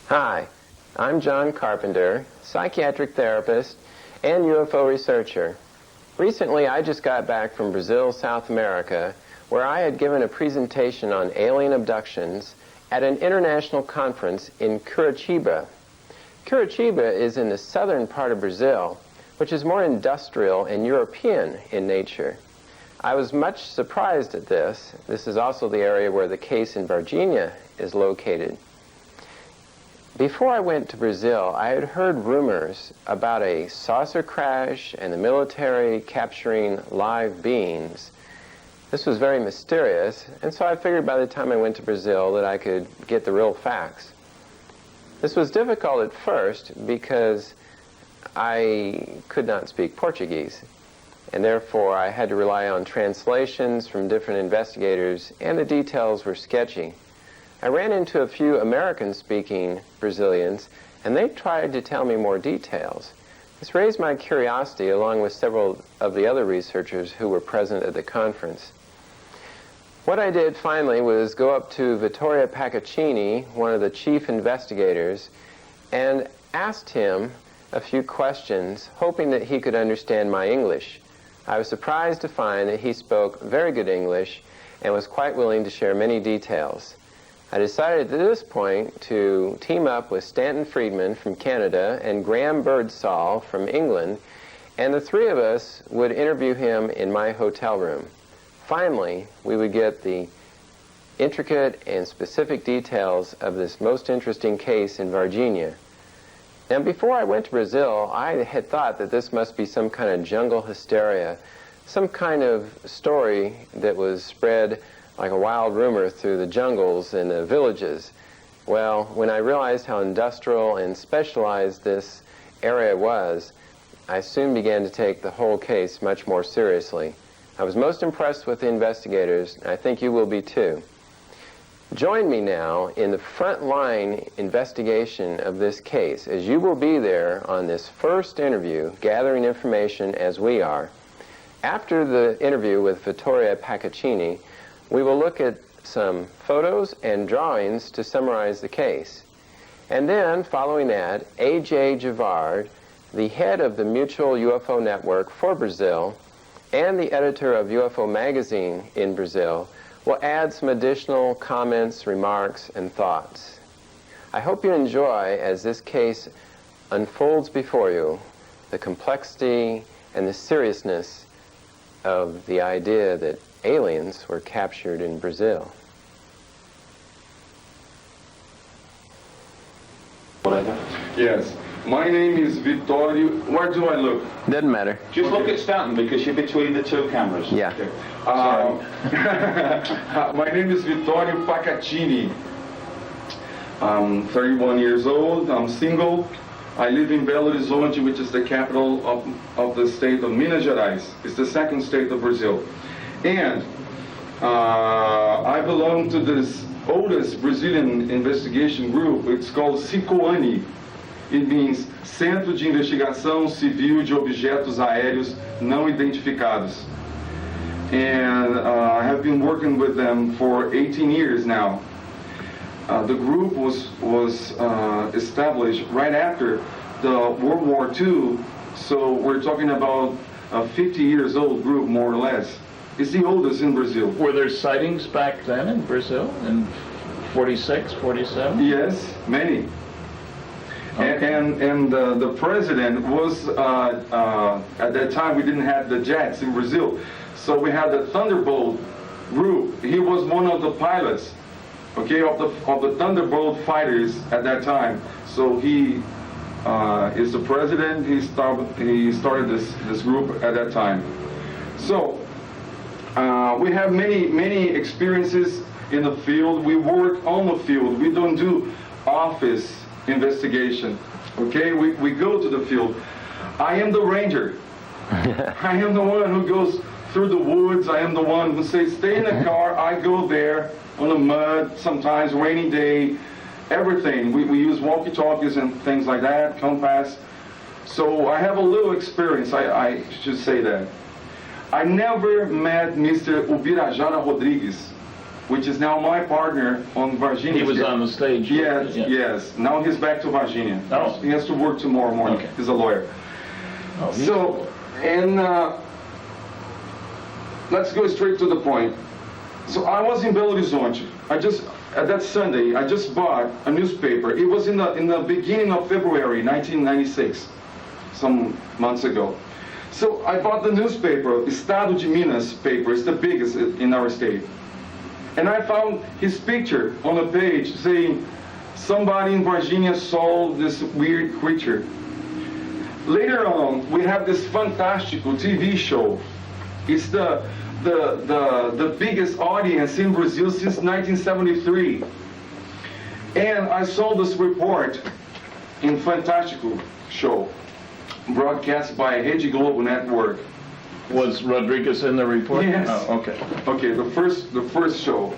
Hi, I'm John Carpenter, psychiatric therapist and UFO researcher. Recently, I just got back from Brazil, South America, where I had given a presentation on alien abductions at an international conference in Curitiba. Curitiba is in the southern part of Brazil, which is more industrial and European in nature. I was much surprised at this. This is also the area where the case in Virginia is located. Before I went to Brazil, I had heard rumors about a saucer crash and the military capturing live beings. This was very mysterious, and so I figured by the time I went to Brazil that I could get the real facts. This was difficult at first because I could not speak Portuguese, and therefore I had to rely on translations from different investigators, and the details were sketchy. I ran into a few American-speaking Brazilians, and they tried to tell me more details. This raised my curiosity along with several of the other researchers who were present at the conference. What I did finally was go up to Vittorio Pacaccini, one of the chief investigators, and asked him a few questions, hoping that he could understand my English. I was surprised to find that he spoke very good English and was quite willing to share many details. I decided at this point to team up with Stanton Friedman from Canada and Graham Birdsall from England, and the three of us would interview him in my hotel room. Finally, we would get the intricate and specific details of this most interesting case in Virginia. Now, before I went to Brazil, I had thought that this must be some kind of jungle hysteria, some kind of story that was spread like a wild rumor through the jungles and the villages. Well, when I realized how industrial and specialized this area was, I soon began to take the whole case much more seriously. I was most impressed with the investigators, and I think you will be too. Join me now in the front line investigation of this case, as you will be there on this first interview, gathering information as we are. After the interview with Vittorio Pacaccini, we will look at some photos and drawings to summarize the case. And then, following that, A.J. Javard, the head of the Mutual UFO Network for Brazil and the editor of UFO Magazine in Brazil, will add some additional comments, remarks, and thoughts. I hope you enjoy, as this case unfolds before you, the complexity and the seriousness of the idea that aliens were captured in Brazil. Yes. My name is Vittorio. Where do I look? Doesn't matter. Just look at Stanton because you're between the two cameras. Yeah. Okay. My name is Vittorio Pacaccini. I'm 31 years old. I'm single. I live in Belo Horizonte, which is the capital of the state of Minas Gerais. It's the second state of Brazil. And I belong to this oldest Brazilian investigation group. It's called CICOANI. It means Centro de Investigação Civil de Objetos Aéreos Não Identificados. And I have been working with them for 18 years now. The group was established right after the World War II, so we're talking about a 50 years old group, more or less. It's the oldest in Brazil. Were there sightings back then in Brazil in 46, 47? Yes, many. Okay. And the president was, at that time we didn't have the jets in Brazil, so we had the Thunderbolt group. He was one of the pilots, okay, of the Thunderbolt fighters at that time. So he is the president. He started this group at that time. So we have many experiences in the field. We work on the field. We don't do office investigation, okay? We go to the field. I am the ranger. I am the one who goes through the woods. I am the one who says, stay in the car. I go there on the mud, sometimes rainy day, everything. We use walkie-talkies and things like that, compass. So I have a little experience, I should say that. I never met Mr. Ubirajara Rodrigues. which is now my partner on Virginia. He was on the stage. Yes, Yeah. yes. Now he's back to Virginia. Oh. He has to work tomorrow morning. Okay. He's a lawyer. Oh, he's So, and let's go straight to the point. So I was in Belo Horizonte. That Sunday, I just bought a newspaper. It was in the beginning of February 1996, some months ago. So I bought the newspaper, Estado de Minas paper. It's the biggest in our state. And I found his picture on a page saying, somebody in Virginia saw this weird creature. Later on, we have this fantastical TV show. It's the biggest audience in Brazil since 1973. And I saw this report in Fantástico show, broadcast by Rede Globo network. Was Rodriguez in the report? Yes. Oh, okay. Okay, the first show.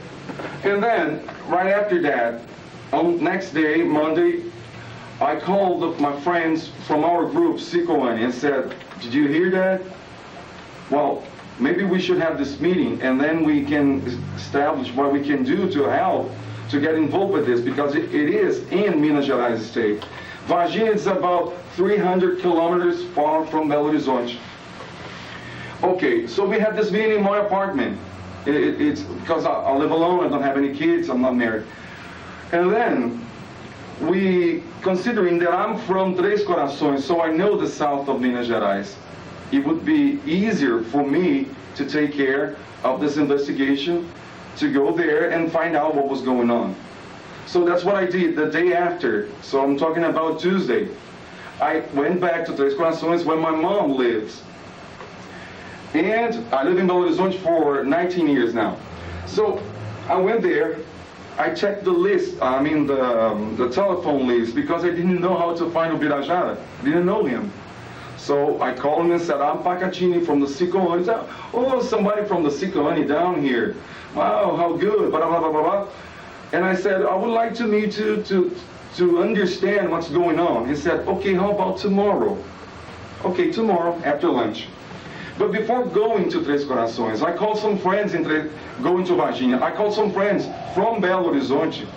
And then, right after that, on next day, Monday, I called my friends from our group, Sikoani, and said, did you hear that? Well, maybe we should have this meeting, and then we can establish what we can do to help to get involved with this, because it is in Minas Gerais state. Virginia is about 300 kilometers far from Belo Horizonte. Okay, so we had this meeting in my apartment. It's because I live alone, I don't have any kids, I'm not married. And then, considering that I'm from Três Corações, so I know the south of Minas Gerais, it would be easier for me to take care of this investigation, to go there and find out what was going on. So that's what I did the day after. So I'm talking about Tuesday. I went back to Três Corações where my mom lives. And I live in Belo Horizonte for 19 years now. So I went there, I checked the list, the telephone list, because I didn't know how to find Ubirajara. Didn't know him. So I called him and said, I'm Pacaccini from the Sikoani. He said, oh, somebody from the Sikoani down here. Wow, how good, blah, blah, blah, blah, blah. And I said, I would like to meet you to understand what's going on. He said, okay, how about tomorrow? Okay, tomorrow after lunch. But before going to Três Corações, I called some friends going to Virginia. I called some friends from Belo Horizonte,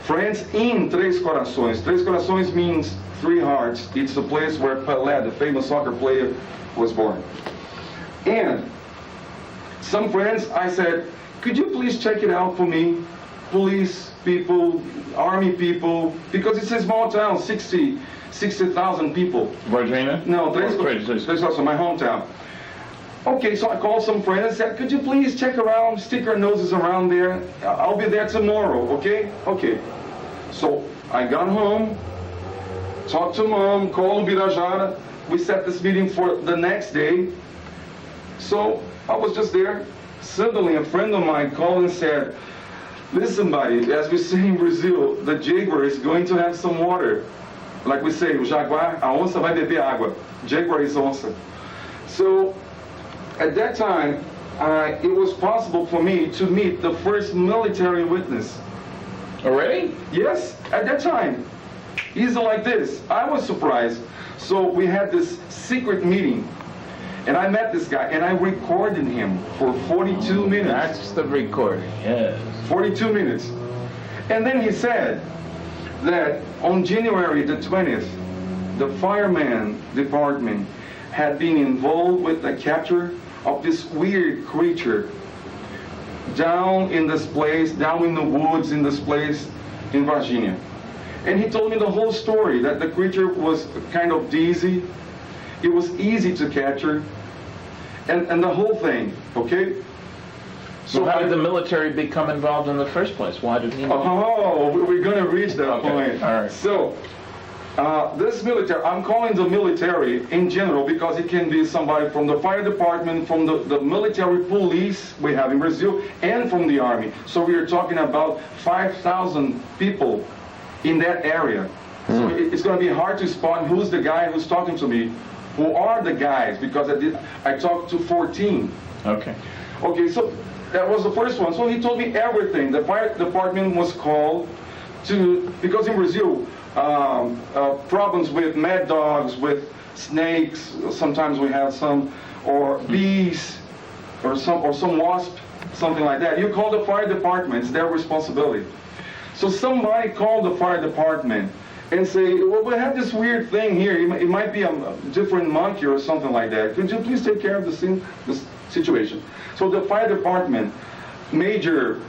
friends in Três Corações. Três Corações means three hearts. It's the place where Pelé, the famous soccer player, was born. And some friends, I said, could you please check it out for me? Police people, army people, because it's a small town, 60,000 people. Virginia? No, Três Corações, my hometown. Okay, so I called some friends and said, could you please check around, stick our noses around there? I'll be there tomorrow, okay? Okay. So I got home, talked to mom, called Ubirajara. We set this meeting for the next day. So I was just there. Suddenly a friend of mine called and said, listen, buddy, as we say in Brazil, the jaguar is going to have some water. Like we say, o jaguar, a onça vai beber água. Jaguar is onça. So at that time, it was possible for me to meet the first military witness. Already? Yes, at that time. Easy like this. I was surprised. So we had this secret meeting. And I met this guy, and I recorded him for 42 minutes. That's the recording, yes. 42 minutes. And then he said that on January the 20th, the fireman department had been involved with the capture of this weird creature down in this place, down in the woods in this place in Virginia. And he told me the whole story, that the creature was kind of dizzy, it was easy to capture, and the whole thing, okay? So how did the military become involved in the first place? Why did he know? Oh, we're going to reach that Okay, point. all right. So, this military, I'm calling the military in general because it can be somebody from the fire department, from the military police we have in Brazil, and from the army. So we are talking about 5,000 people in that area. So it's going to be hard to spot who's the guy who's talking to me, who are the guys, because I talked to 14. Okay. Okay, so that was the first one. So he told me everything. The fire department was called because in Brazil, problems with mad dogs, with snakes, sometimes we have some, or bees, or some wasps. something like that. You call the fire department, it's their responsibility. So somebody called the fire department and say, well, we have this weird thing here. It might be a different monkey or something like that. Could you please take care of this situation? So the fire department, Major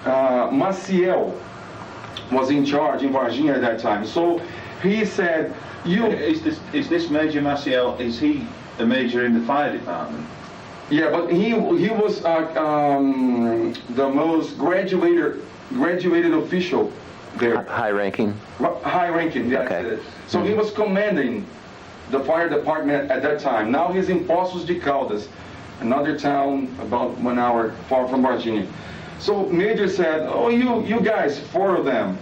Marcelo, was in charge in Varginha at that time. So he said, Is this Major Marcelo, is he a major in the fire department? Yeah, but he was the most graduated official there. High ranking. High ranking, yes. Okay. So he was commanding the fire department at that time. Now he's in Poços de Caldas, another town about 1 hour far from Varginha. So Major said, oh, you guys, 4 of them,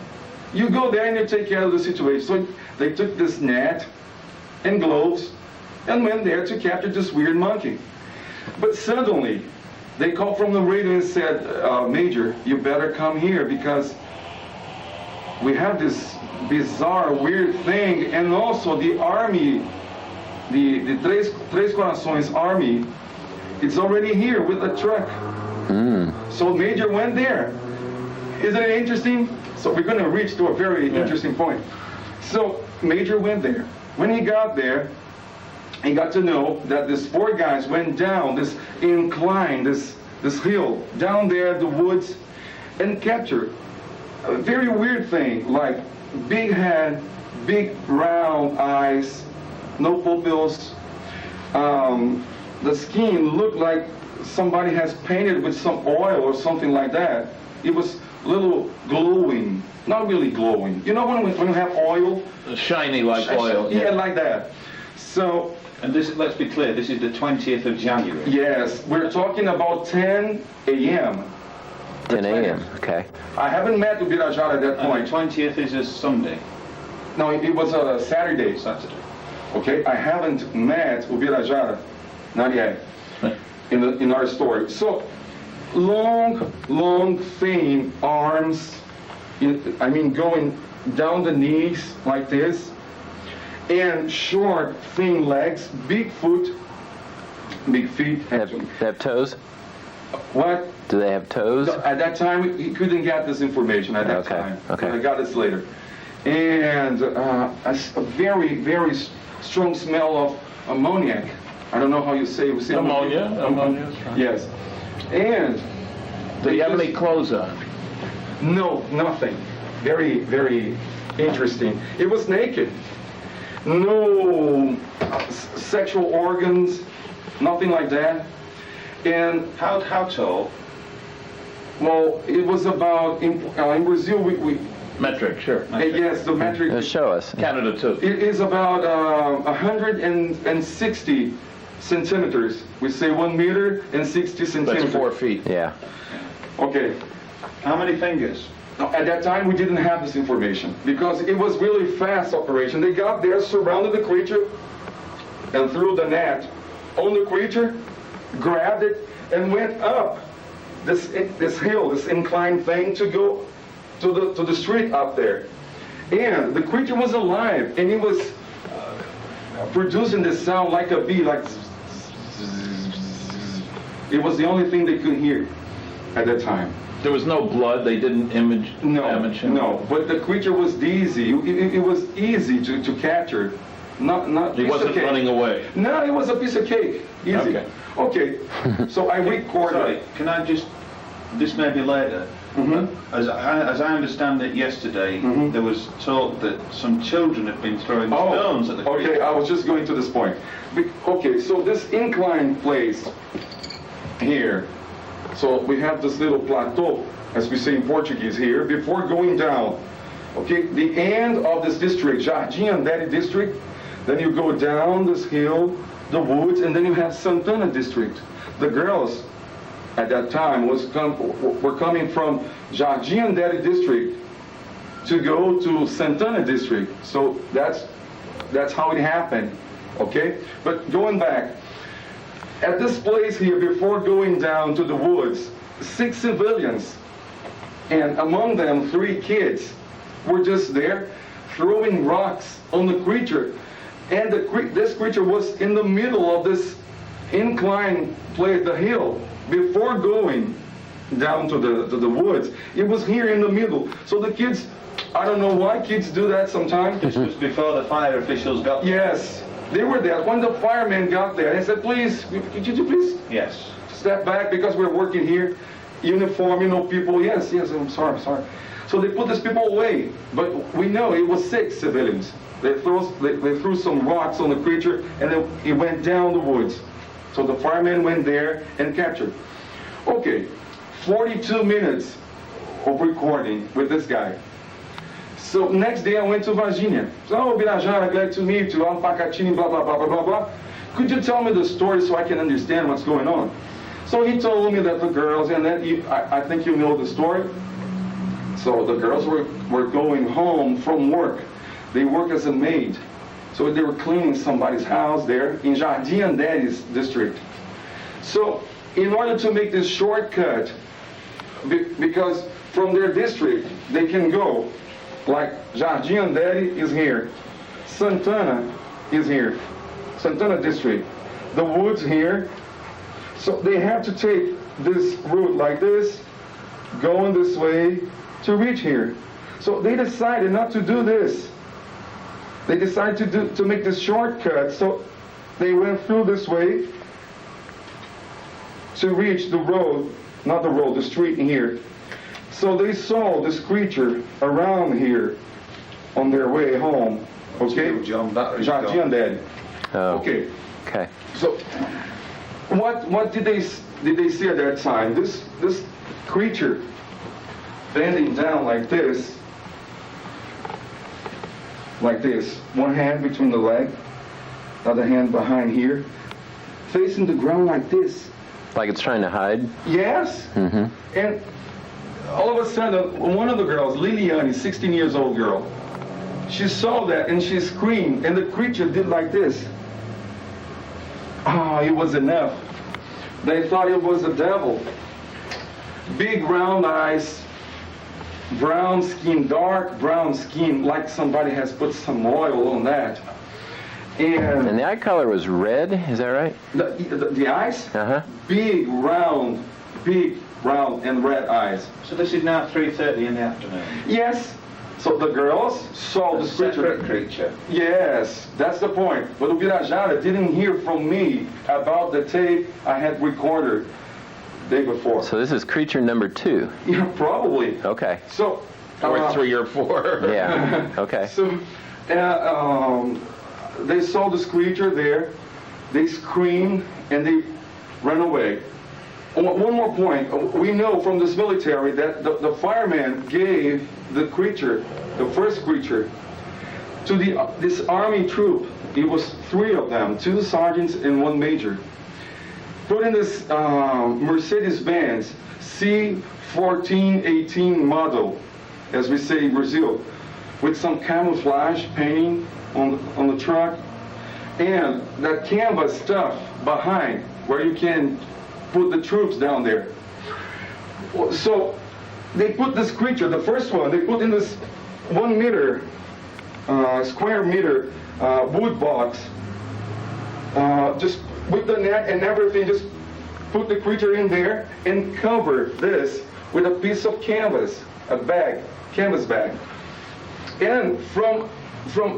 you go there and you take care of the situation. So they took this net and gloves and went there to capture this weird monkey. But suddenly, they called from the radio and said, Major, you better come here because we have this bizarre, weird thing, and also the army, the Três Corações army, it's already here with a truck. So Major went there. Isn't it interesting? So we're going to reach to a very interesting point. So Major went there. When he got there, he got to know that these 4 guys went down this incline, this hill, down there, the woods, and captured a very weird thing, like big head, big round eyes, no pupils. The skin looked like somebody has painted with some oil or something like that. It was a little glowing, not really glowing. You know when you have oil? Shiny like oil. Yeah, like that. So. And this, let's be clear, this is the 20th of January. Yes, we're talking about 10 a.m. 10 a.m. Okay. I haven't met Ubirajara at that point. And the 20th is a Sunday. No, it was a Saturday. Okay, I haven't met Ubirajara, not yet, in our story. So, long, thin arms, going down the knees like this, and short, thin legs, big feet. They have toes? What? Do they have toes? At that time, he couldn't get this information at that time. Okay. I got this later. And a very, very strong smell of ammoniac. I don't know how you say it. Ammonia. Ammonia. Yes. And Do you have any clothes on? No, nothing. Very, very interesting. It was naked. No sexual organs, nothing like that. And How tall? well, it was about in Brazil we Metric, sure. yes, the metric Show us. Canada too. it is about 160 centimeters. We say 1 meter and 60 centimeters. That's 4 feet. Yeah. Okay. How many fingers? Now, at that time, we didn't have this information because it was really fast operation. They got there, surrounded the creature, and threw the net on the creature, grabbed it, and went up this hill, this inclined thing to go to the street up there. And the creature was alive, and it was producing this sound like a bee, like it was the only thing they could hear at that time. There was no blood. They didn't damage him. No, but the creature was easy. It was easy to capture. Not He wasn't running away. No, it was a piece of cake. Easy. Okay. So I recorded. Sorry, can I just, this may be later. As I understand it yesterday, there was talk that some children had been throwing stones at the creature. Okay, I was just going to this point. Okay, so this inclined place here, so we have this little plateau, as we say in Portuguese here, before going down. Okay, the end of this district, Jardim Andere district, then you go down this hill, the woods, and then you have Santana district. The girls at that time were coming from Jardim Andere district to go to Santana district. So that's how it happened. Okay, but going back, at this place here, before going down to the woods, 6 civilians, and among them 3 kids, were just there throwing rocks on the creature. And this creature was in the middle of this incline place, the hill, before going down to the woods. It was here in the middle. So the kids, I don't know why kids do that sometimes. This was before the fire officials got there. Yes, they were there. When the firemen got there, they said, please, could you please Yes. step back because we're working here. Uniform, people, yes, I'm sorry. So they put these people away. But we know it was 6 civilians. They threw some rocks on the creature and then it went down the woods. So the firemen went there and captured. Okay, 42 minutes of recording with this guy. So next day I went to Virginia. So, oh, Birajara, glad to meet you. I'm Pacaccini, blah, blah, blah, blah, blah, blah. Could you tell me the story so I can understand what's going on? So he told me that the girls, and then I think you know the story. So the girls were going home from work. They work as a maid. So they were cleaning somebody's house there in Jardim Anderes district. So in order to make this shortcut, because from their district they can go, like Jardim Anderes is here, Santana is here, Santana district, the woods here. So they have to take this route like this, going this way to reach here. So they decided not to do this. They decided to make this shortcut. So they went through this way to reach the road, not the road, the street here. So they saw this creature around here on their way home. Okay? Jardim Anderes. Oh. Okay. Okay. So what did they see at that time? This creature bending down like this, one hand between the leg, other hand behind here, facing the ground like this. Like it's trying to hide? Yes. Mm-hmm. And all of a sudden, one of the girls, Liliane, 16 years old girl, she saw that and she screamed, and the creature did like this. Oh, it was enough. They thought it was the devil. Big round eyes, brown skin, dark brown skin, like somebody has put some oil on that. And the eye color was red, is that right? The eyes? Uh-huh. Big round and red eyes. So this is now 3:30 in the afternoon. Yes. So the girls saw the creature. Yes, that's the point. But Birajara didn't hear from me about the tape I had recorded the day before. So this is creature number 2. Yeah, probably. Okay. So, Or 3 or 4. Yeah. Okay. So, they saw this creature there. They screamed and they ran away. One more point. We know from this military that the fireman gave the creature, the first creature, to this army troop. It was 3 of them, 2 sergeants and 1 major. Put in this Mercedes-Benz C1418 model, as we say in Brazil, with some camouflage painting on the truck, and that canvas stuff behind where you can put the troops down there. So they put this creature, the first one, they put in this 1 meter, square meter wood box, just with the net and everything, just put the creature in there and cover this with a piece of canvas, a bag, canvas bag. And from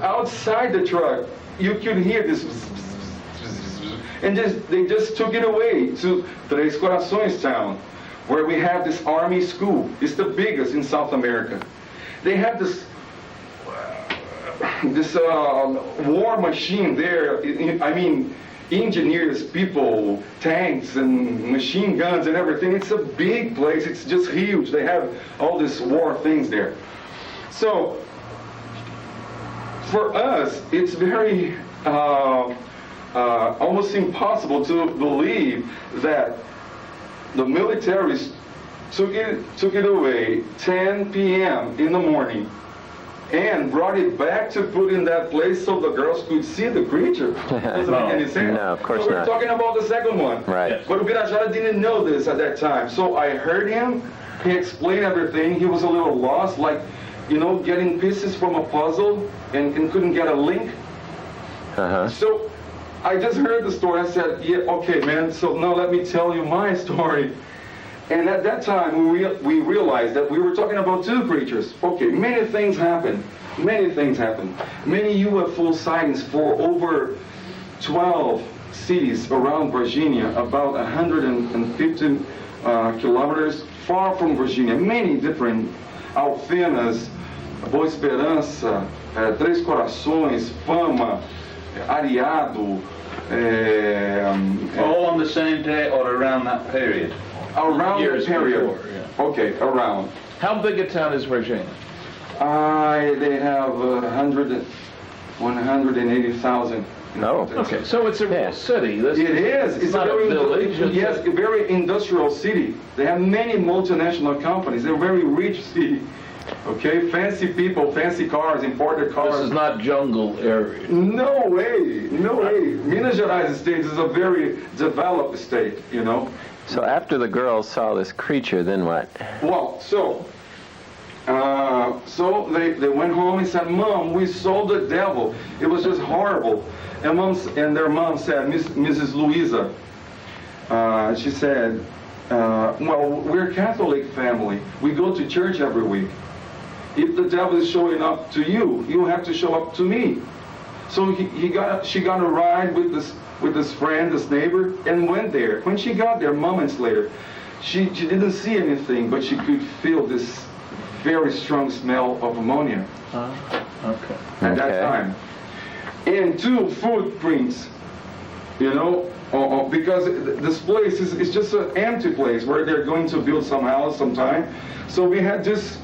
outside the truck, you could hear this, and they just took it away to Três Corações town, where we have this army school. It's the biggest in South America. They have this war machine there. I mean, engineers, people, tanks and machine guns and everything. It's a big place. It's just huge. They have all these war things there. So for us, it's very almost impossible to believe that the militaries took it away 10 p.m. in the morning and brought it back to put in that place so the girls could see the creature. Doesn't make any sense. No, of course so we're not. talking about the second one. Right. But Birajara didn't know this at that time. So I heard him. He explained everything. He was a little lost, like, getting pieces from a puzzle and couldn't get a link. Uh-huh. So I just heard the story. I said, yeah, okay, man. So now let me tell you my story. And at that time, we realized that we were talking about two creatures. Okay, many things happened. Many things happened. Many UFO sightings for over 12 cities around Virginia, about 150 kilometers far from Virginia. Many different Alfenas, Boa Esperança, Três Corações, Fama, Areado. All on the same day or around that period? Around Years the period. before, yeah. Okay, around. How big a town is Virginia? They have 180,000. No. Okay, so it's a real city. This It is. It's not a very, a village. yes, a very industrial city. They have many multinational companies. They're a very rich city. Okay, fancy people, fancy cars, imported cars. This is not jungle area. No way, no way. Minas Gerais state is a very developed state, you know. So after the girls saw this creature, then what? Well, so they went home and said, "Mom, we saw the devil. It was just horrible." And their mom said, Mrs. Louisa, she said, "Well, we're a Catholic family. We go to church every week. If the devil is showing up to you, you have to show up to me." So she got a ride with this friend, this neighbor, and went there. When she got there moments later, she didn't see anything, but she could feel this very strong smell of ammonia Okay. at that time. And two footprints, you know, because this place is just an empty place where they're going to build some house sometime. So we had this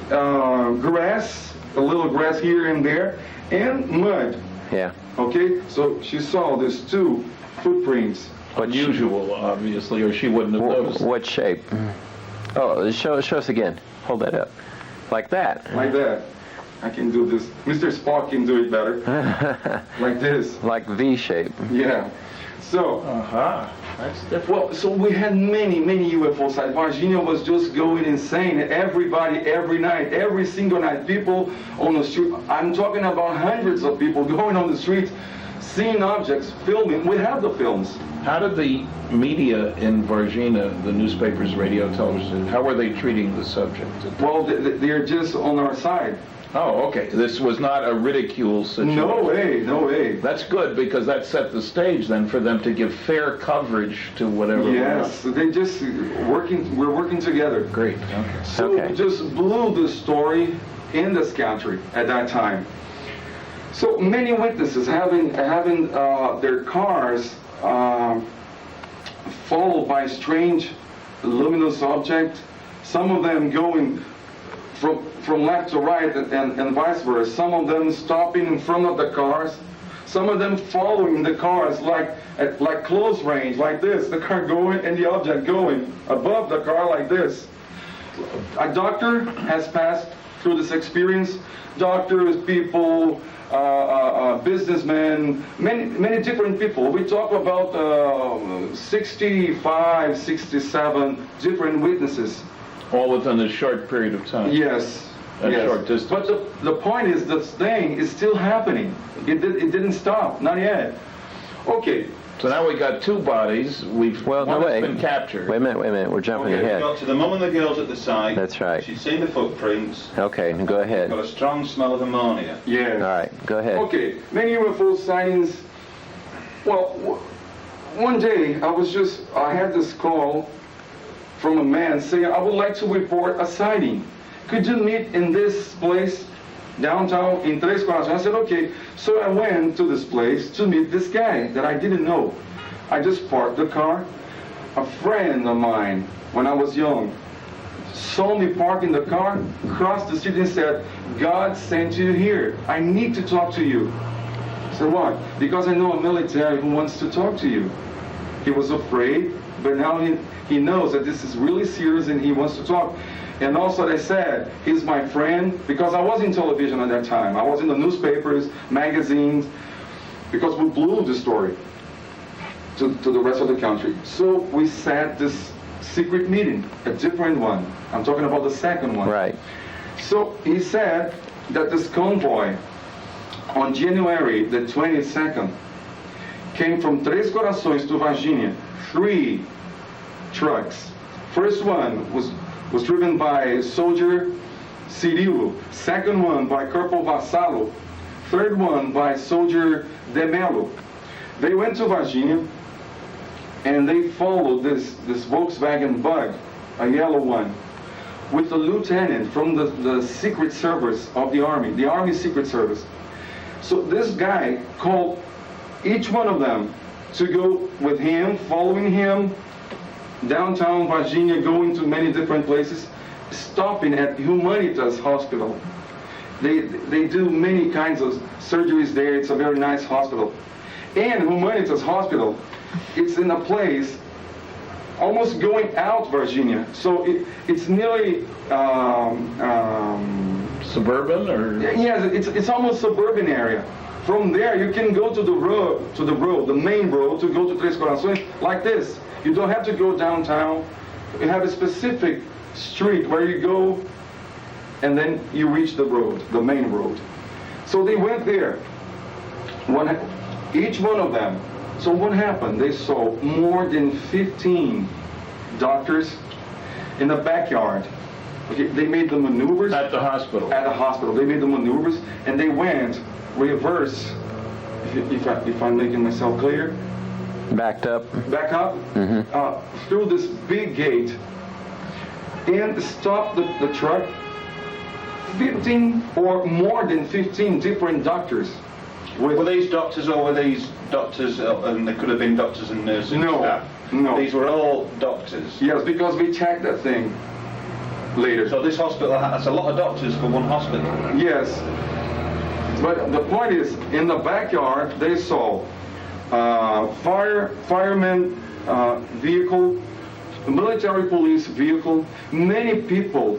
grass, a little grass here and there, and mud. Yeah. Okay, so she saw these two footprints. Unusual, obviously, or she wouldn't have noticed. What shape? Oh, show us again. Hold that up. Like that. Like that. I can do this. Mr. Spock can do it better. Like this. Like V shape. Yeah. So, That's different. well, so we had many UFO sites. Virginia was just going insane. Everybody, every night, every single night, people on the street. I'm talking about hundreds of people going on the streets, seeing objects, filming. We have the films. How did the media in Virginia, the newspapers, radio, television, how were they treating the subject? Well, they're just on our side. Oh, okay. This was not a ridicule situation. No way, no way. That's good because that set the stage then for them to give fair coverage to whatever. Yes, they just we're working together. Great. Okay. So Okay. we just blew the story in this country at that time. So many witnesses having their cars followed by strange luminous object. Some of them going from left to right and vice versa. Some of them stopping in front of the cars. Some of them following the cars like close range, like this. The car going and the object going above the car like this. A doctor has passed through this experience. Doctors, people, businessmen, many different people. We talk about 65, 67 different witnesses. All within a short period of time. Yes. A yes. short distance. But the point is, this thing is still happening. It didn't stop, not yet. Okay. So now we got two bodies. Well, no, one has wait. been captured. Wait a minute. We're jumping Okay, We ahead. got to the mum and the girls at the site. That's right. She'd seen the footprints. Okay, go ahead. Got a strong smell of ammonia. Yes. All right, go ahead. Okay, many UFO sightings. Well, one day I had this call from a man saying, "I would like to report a sighting. Could you meet in this place downtown in Três Corações?" I said, "Okay." So I went to this place to meet this guy that I didn't know. I just parked the car. A friend of mine, when I was young, saw me parking the car, crossed the street and said, "God sent you here. I need to talk to you." I said, "Why?" "Because I know a military who wants to talk to you." He was afraid, but now he knows that this is really serious and he wants to talk. And also they said, he's my friend, because I was in television at that time. I was in the newspapers, magazines, because we blew the story to the rest of the country. So we set this secret meeting, a different one. I'm talking about the second one. Right. So he said that this convoy on January the 22nd came from Três Corações to Virginia, 3 trucks First one was driven by soldier Cirilo. Second one by Corporal Vassallo. Third one by soldier De Mello. They went to Virginia and they followed this Volkswagen Bug, a yellow one, with a lieutenant from the Secret Service of the Army Secret Service. So this guy called each one of them to go with him, following him, downtown Virginia, going to many different places, stopping at Humanitas Hospital. They do many kinds of surgeries there. It's a very nice hospital. And Humanitas Hospital, it's in a place almost going out Virginia. So it's nearly suburban, or? Yes, it's almost suburban area. From there, you can go to the main road to go to Três Corações like this. You don't have to go downtown. You have a specific street where you go, and then you reach the road, the main road. So they went there, each one of them. So what happened? They saw more than 15 doctors in the backyard. Okay, they made the maneuvers. At the hospital. At the hospital. They made the maneuvers, and they went reverse, if I'm making myself clear. Backed up. Back up, through this big gate, and stopped the truck. 15 or more than 15 different doctors. Were these doctors, or were these doctors, and they could have been doctors and nurses? No. These were all doctors. Yes, because we checked that thing later. So this hospital, that's a lot of doctors for one hospital. Yes. But the point is, in the backyard, they saw fireman vehicle, military police vehicle, many people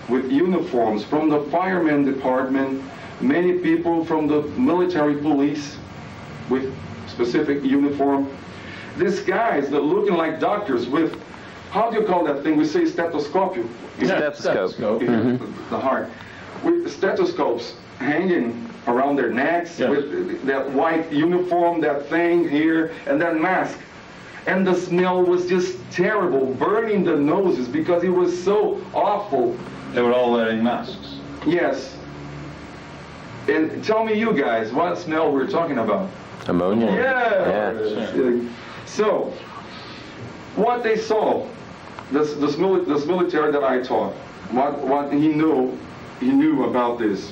with uniforms from the fireman department, many people from the military police with specific uniform. These guys that looking like doctors with, how do you call that thing? We say stethoscope. Stethoscope. The heart. With stethoscopes hanging around their necks, with that white uniform, that thing here, and that mask. And the smell was just terrible, burning the noses because it was so awful. They were all wearing masks. Yes. And tell me, you guys, what smell we're talking about? Ammonia. Yeah. So, what they saw, this military that I taught, what he knew about this.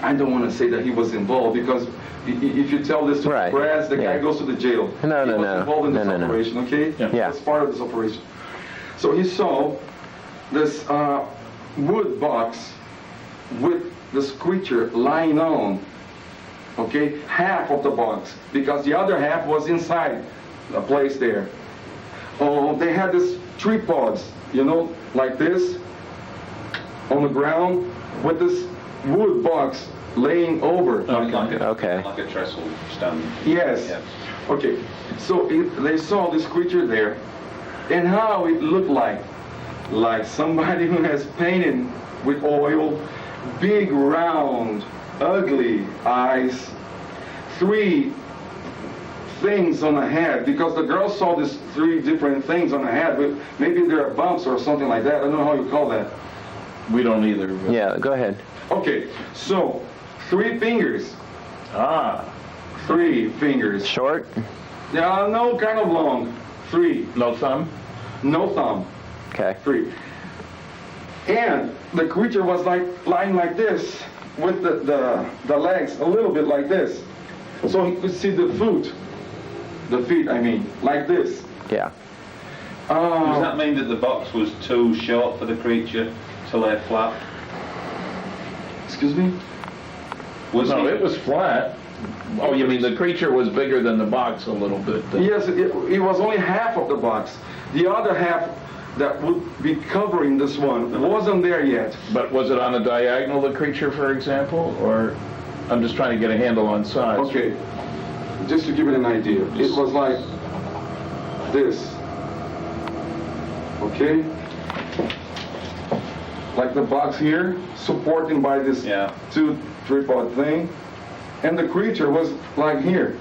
I don't want to say that he was involved, because if you tell this to the press, the guy goes to the jail. No. He was involved in this operation, okay? Yeah. As part of this operation. So he saw this wood box with this creature lying on, okay? Half of the box, because the other half was inside a place there. Oh, they had this tripods, like this, on the ground, with this wood box laying over. Like a trestle stand. Yes. Yeah. Okay. So they saw this creature there, and how it looked like somebody who has painted with oil, big, round, ugly eyes, 3 things on the head, because the girl saw these 3 different things on the head. Maybe there are bumps or something like that. I don't know how you call that. We don't either. But... Yeah, go ahead. Okay, so 3 fingers. 3 fingers. Short? Yeah, no, kind of long. 3. No thumb? No thumb. Okay. 3. And the creature was lying like this, with the legs a little bit like this. So he could see the feet, I mean, like this. Yeah. Does that mean that the box was too short for the creature to lay flat? Excuse me? No, it was flat. Oh, you mean the creature was bigger than the box a little bit? Yes, it was only half of the box. The other half that would be covering this one wasn't there yet. But was it on a diagonal, the creature, for example? Or I'm just trying to get a handle on size. Okay, just to give it an idea. It was like this. Okay? Like the box here, supporting by this 2 tripod thing. And the creature was like here.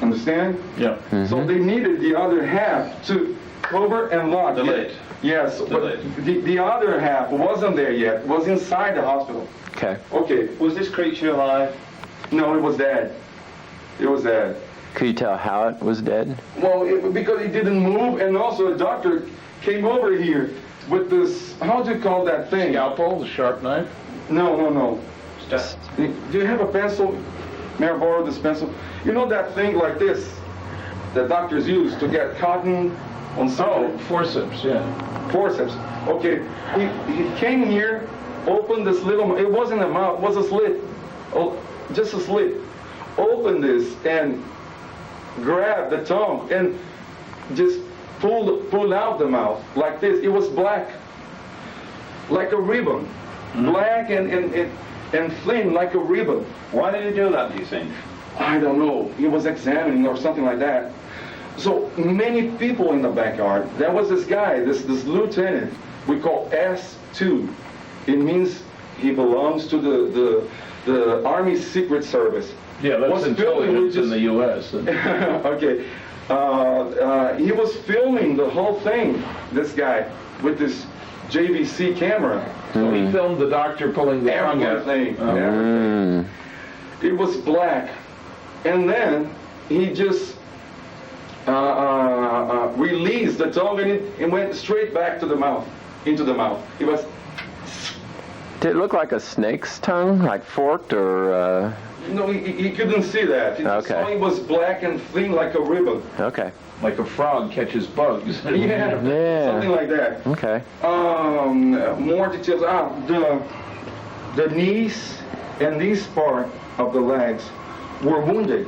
Understand? Yeah. So they needed the other half to cover and lock. The lid. Yes, but lid. the other half wasn't there yet. Was inside the hospital. Okay. Okay. Was this creature alive? No, it was dead. It was dead. Could you tell how it was dead? Well, because it didn't move, and also a doctor came over here with this, how do you call that thing? Scalpel, the sharp knife? No. Sta- Do you have a pencil? May I borrow this pencil? You know that thing like this that doctors use to get cotton on something? Forceps, yeah. Forceps. Okay. He came here, opened this little, it wasn't a mouth, it was a slit. Oh, just a slit. Opened this and grabbed the tongue and just pulled out the mouth like this. It was black, like a ribbon. Black and thin like a ribbon. Why did he do that, do you think? I don't know. He was examining or something like that. So many people in the backyard. There was this guy, this lieutenant, we call S2. It means he belongs to the Army Secret Service. Yeah, that's intelligence in the U.S. Okay. He was filming the whole thing, this guy, with this JVC camera. So he filmed the doctor pulling the tongue out. Everything. It was black. And then he just released the tongue and it went straight back to the mouth, into the mouth. It was... Did it look like a snake's tongue, like forked or... No, he couldn't see that. He just Okay. saw it was black and thin like a ribbon. Okay. Like a frog catches bugs. Yeah. Something like that. Okay. More details. The knees and this part of the legs were wounded.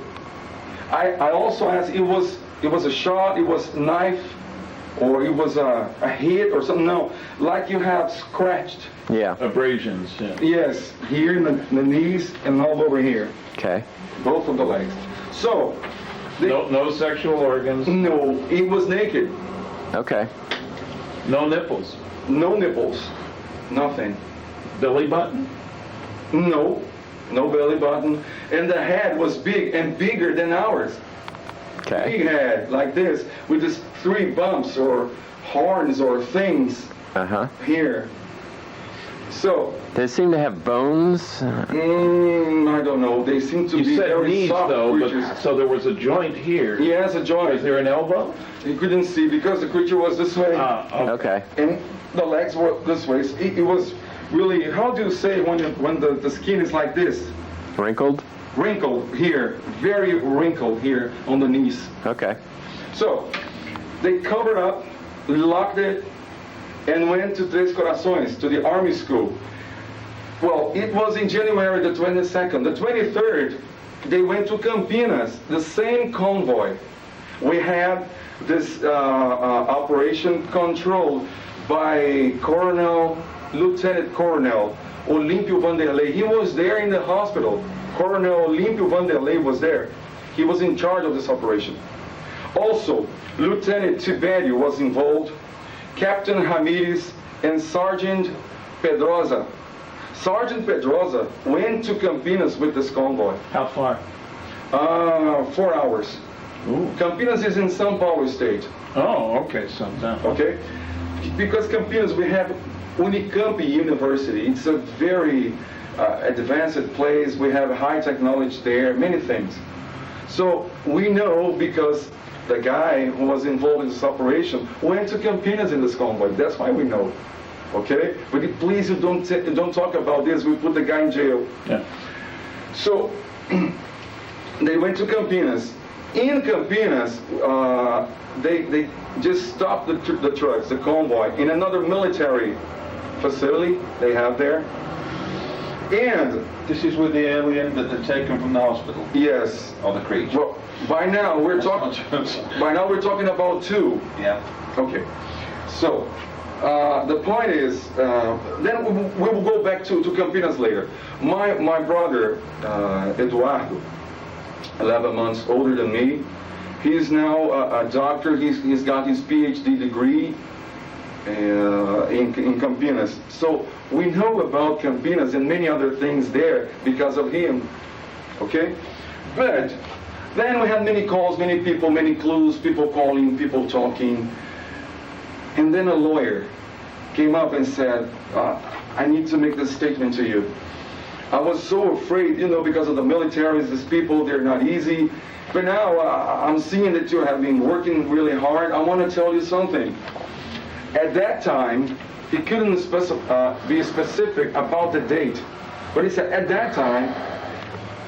I also asked, it was a shot, it was a knife, or it was a hit or something. No, like you have scratched. Yeah. Abrasions, yeah. Yes, here in the knees and all over here, Okay. both of the legs. So, No sexual organs. no, he was naked. Okay. No nipples. No nipples, nothing. Belly button? No belly button. And the head was big and bigger than ours. Okay. Big head, like this, with these 3 bumps or horns or things Uh-huh. here. So, Did it seem to have bones? I don't know. They seem to You be said very knees, soft though, creatures. but so there was a joint here. He has a joint. Is there an elbow? You couldn't see because the creature was this way. Okay. And the legs were this way. So it was really, how do you say when the skin is like this? Wrinkled? Wrinkled here, very wrinkled here on the knees. Okay. So they covered up, locked it, and went to Tres Corazones, to the army school. Well, it was in January the 22nd. The 23rd, they went to Campinas, the same convoy. We had this operation controlled by Lieutenant Colonel Olímpio Vanderlei. He was there in the hospital. Colonel Olímpio Vanderlei was there. He was in charge of this operation. Also, Lieutenant Tiberio was involved, Captain Ramirez, and Sergeant Pedrosa. Sergeant Pedrosa went to Campinas with this convoy. How far? 4 hours. Ooh. Campinas is in São Paulo state, Oh, okay, so down. okay? Because Campinas, we have Unicamp University. It's a very advanced place. We have high technology there, many things. So we know because the guy who was involved in this operation went to Campinas in this convoy. That's why we know, okay? But please, you don't talk about this. We put the guy in jail. Yeah. So they went to Campinas. In Campinas, they just stopped the trucks, the convoy, in another military facility they have there. And This is with the alien that they've taken from the hospital, yes, or the creature. well, by now we're talking. By now we're talking about 2. Yeah. Okay. So the point is, then we will go back to Campinas later. My brother Eduardo, 11 months older than me, he's now a doctor. He's got his PhD degree in Campinas. So we know about Campinas and many other things there because of him. Okay? But Then we had many calls, many people, many clues, people calling, people talking. And then a lawyer came up and said, I need to make this statement to you. I was so afraid, because of the militaries, these people, they're not easy. But now I'm seeing that you have been working really hard. I want to tell you something. At that time, he couldn't be specific about the date. But he said, at that time,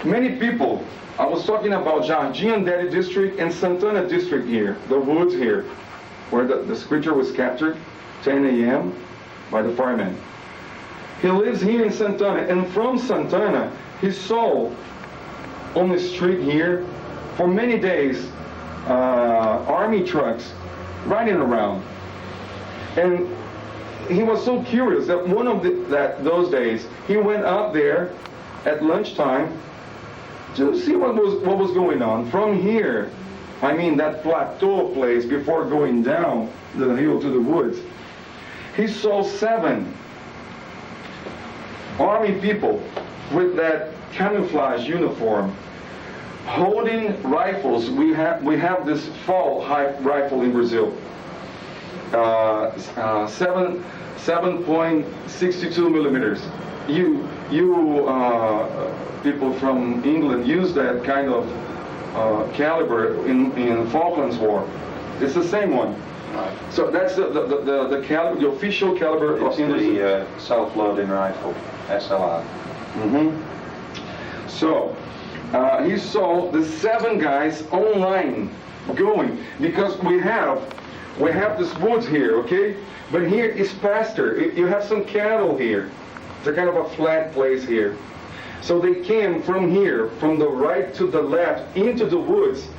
many people, I was talking about Jardim Daddy district and Santana district here, the woods here, where the creature was captured, 10 a.m. by the firemen. He lives here in Santana, and from Santana, he saw on the street here, for many days, army trucks riding around. And he was so curious that one of those days, he went up there at lunchtime to see what was going on. From here, that plateau place before going down the hill to the woods, he saw 7 army people with that camouflage uniform holding rifles. We have this fall rifle in Brazil, 7.62 millimeters. You people from England use that kind of caliber in Falklands War. It's the same one. Right. So that's the caliber, the official caliber It's of the self-loading rifle, SLR. So he saw the 7 guys online going, because we have this woods here, okay? But here is pasture. You have some cattle here. It's a kind of a flat place here. So they came from here, from the right to the left, into the woods,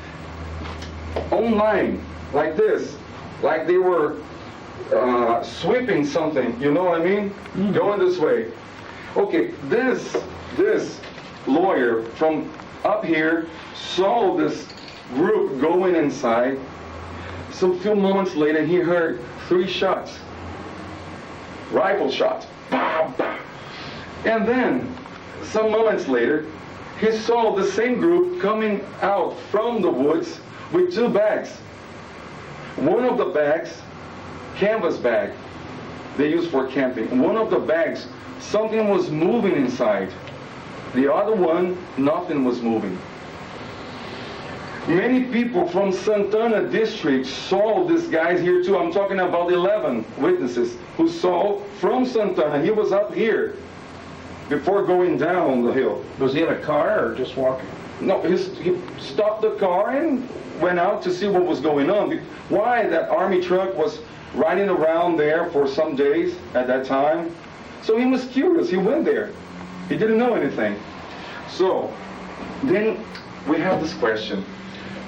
online, like this, like they were sweeping something. You know what I mean? Mm-hmm. Going this way. Okay, this lawyer from up here saw this group going inside. So a few moments later, he heard 3 shots, rifle shots. And then, some moments later, he saw the same group coming out from the woods with 2 bags. One of the bags, canvas bag, they use for camping. One of the bags, something was moving inside. The other one, nothing was moving. Many people from Santana district saw these guys here too. I'm talking about 11 witnesses who saw from Santana. He was up here before going down the hill. Was he in a car or just walking? No, he stopped the car and went out to see what was going on. Why that army truck was riding around there for some days at that time. So he was curious. He went there. He didn't know anything. So then we have this question.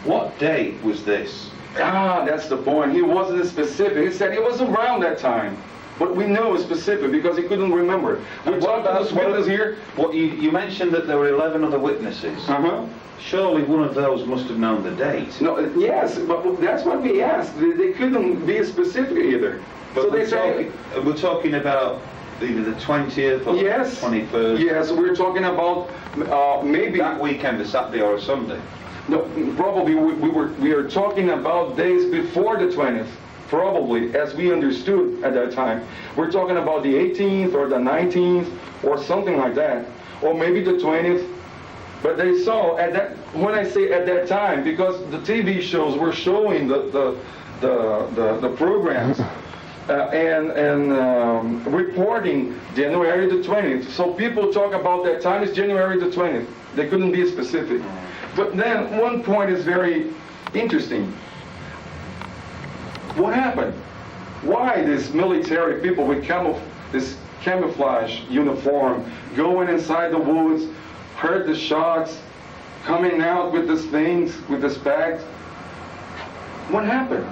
What date was this? That's the point. He wasn't specific. He said it was around that time. But we know it's specific because he couldn't remember. We talked to this witness here. What you mentioned that there were 11 other witnesses. Uh-huh. Surely one of those must have known the date. No, yes, but that's what we asked. They couldn't be specific either. But so they say we're talking about either the 20th or yes, the 21st. Yes, we're talking about maybe that weekend, a Saturday or a Sunday. No, probably we are talking about days before the 20th. Probably, as we understood at that time. We're talking about the 18th or the 19th or something like that. Or maybe the 20th. But they saw at that, when I say at that time, because the TV shows were showing the programs and reporting January the 20th. So people talk about that time, it's January the 20th. They couldn't be specific. But then one point is very interesting. What happened? Why these military people with this camouflage uniform going inside the woods, heard the shots, coming out with these things, with these bags? What happened?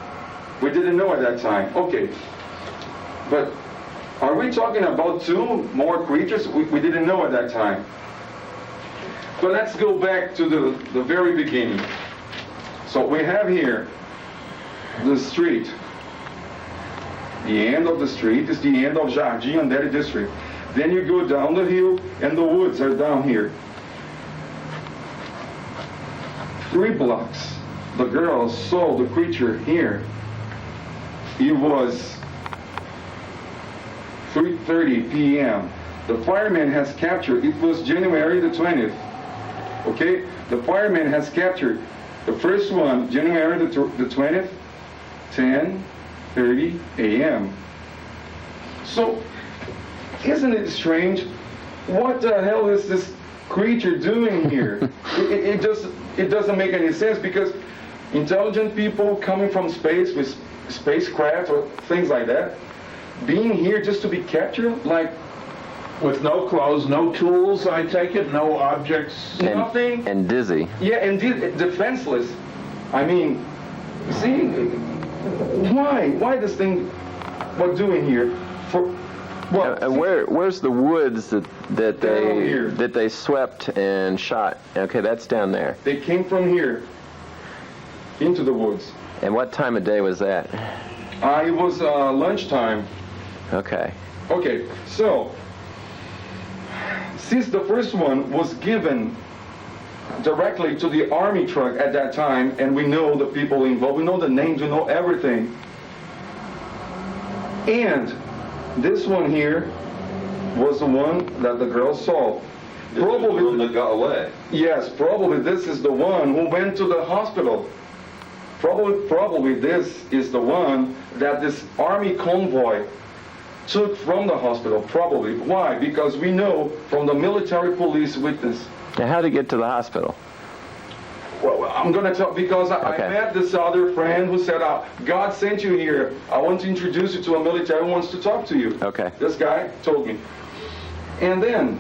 We didn't know at that time. Okay. But are we talking about 2 more creatures? We didn't know at that time. But let's go back to the very beginning. So we have here the street. The end of the street is the end of Jardim Daddy district. Then you go down the hill and the woods are down here. 3 blocks, the girls saw the creature here. It was 3:30 p.m. The fireman has captured, it was January the 20th. Okay? The fireman has captured the first one, January the 20th, 10:30 a.m. So, isn't it strange? What the hell is this creature doing here? It doesn't make any sense, because intelligent people coming from space with spacecraft or things like that, being here just to be captured, like, With no clothes, no tools, I take it, no objects. nothing. And dizzy. Yeah, and defenseless. I mean, see, why this thing, what doing here? For what? Where's the woods that here. they swept and shot? Okay, that's down there. They came from here into the woods. And what time of day was that? It was lunchtime. Okay. Okay, so since the first one was given directly to the army truck at that time, and we know the people involved, we know the names, we know everything. And this one here was the one that the girls saw. Probably the one that got away. Yes, probably this is the one who went to the hospital. Probably this is the one that this army convoy took from the hospital. Probably. Why? Because we know from the military police witness. Now, how to get to the hospital? Well, I'm going to tell, because I Okay. met this other friend who said, God sent you here. I want to introduce you to a military who wants to talk to you. Okay. This guy told me. And then,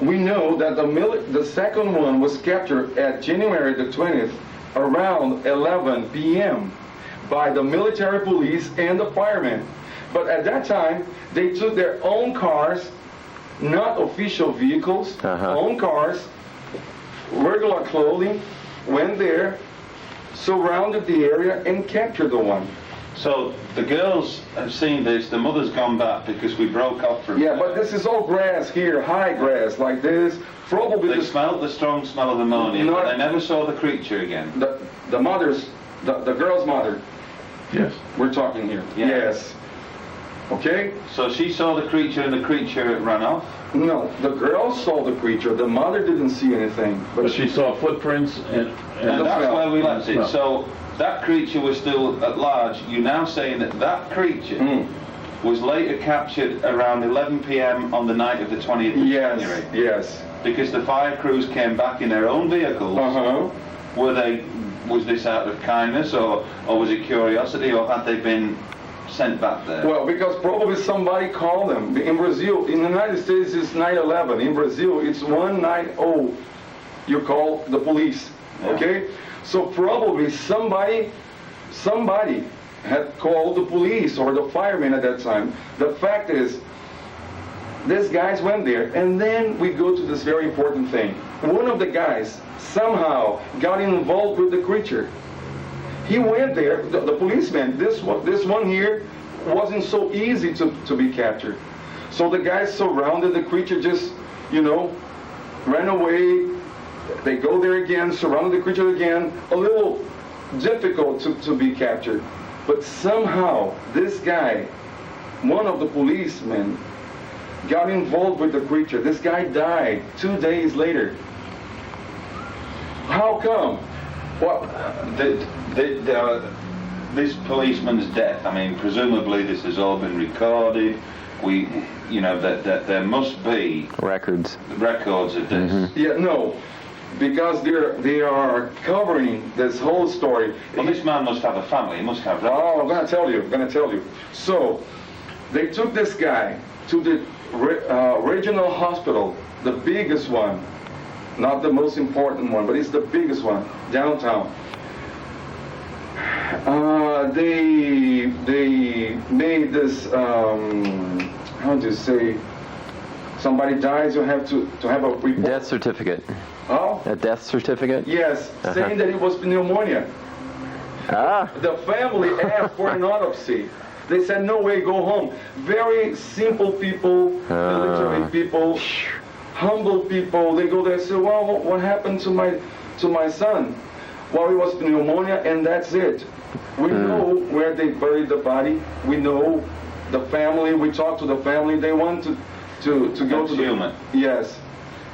we know that the second one was captured at January the 20th around 11 p.m. by the military police and the firemen. But at that time, they took their own cars, not official vehicles, own cars, regular clothing, went there, surrounded the area, and captured the one. So the girls have seen this, the mother's gone back because we broke off from Yeah, but this is all grass here, high grass, like this. Probably They smelled the strong smell of ammonia, Not- but they never saw the creature again. the mother's, the girl's mother, Yes. we're talking here. Yeah. Yes. Okay? So she saw the creature and the creature ran off? No, the girl saw the creature. The mother didn't see anything. But she saw footprints and And that's smell. where we left it. Smell. So that creature was still at large. You're now saying that that creature was later captured around 11 p.m. on the night of the 20th of Yes, January. yes. Because the fire crews came back in their own vehicles. Was this out of kindness, or was it curiosity, or had they been sent back there? Well, because probably somebody called them. In Brazil, in the United States, it's 9/11. In Brazil, it's 190. You call the police. Yeah. Okay? So probably somebody had called the police or the firemen at that time. The fact is, these guys went there, and then we go to this very important thing. One of the guys somehow got involved with the creature. He went there, the policeman, this one here wasn't so easy to be captured. So the guys surrounded the creature, just, ran away. They go there again, surrounded the creature again. A little difficult to be captured. But somehow, this guy, one of the policemen, got involved with the creature. This guy died 2 days later. How come? What this policeman's death? I mean, presumably this has all been recorded. That there must be Records of this. Yeah, no, because they are covering this whole story. Well, this man must have a family. He must have. Oh, I'm gonna tell you. So, they took this guy to the regional hospital, the biggest one, not the most important one, but it's the biggest one downtown. They made this. How do you say? Somebody dies, you have to have a report. death certificate. Oh? A death certificate? Yes, saying that it was pneumonia. Ah. The family asked for an autopsy. They said, no way, go home. Very simple people, military people. humble people, they go there and say, well, what happened to my son? Well, it was pneumonia, and that's it. We know where they buried the body. We know the family. We talk to the family. They want to go to the... Human. Yes.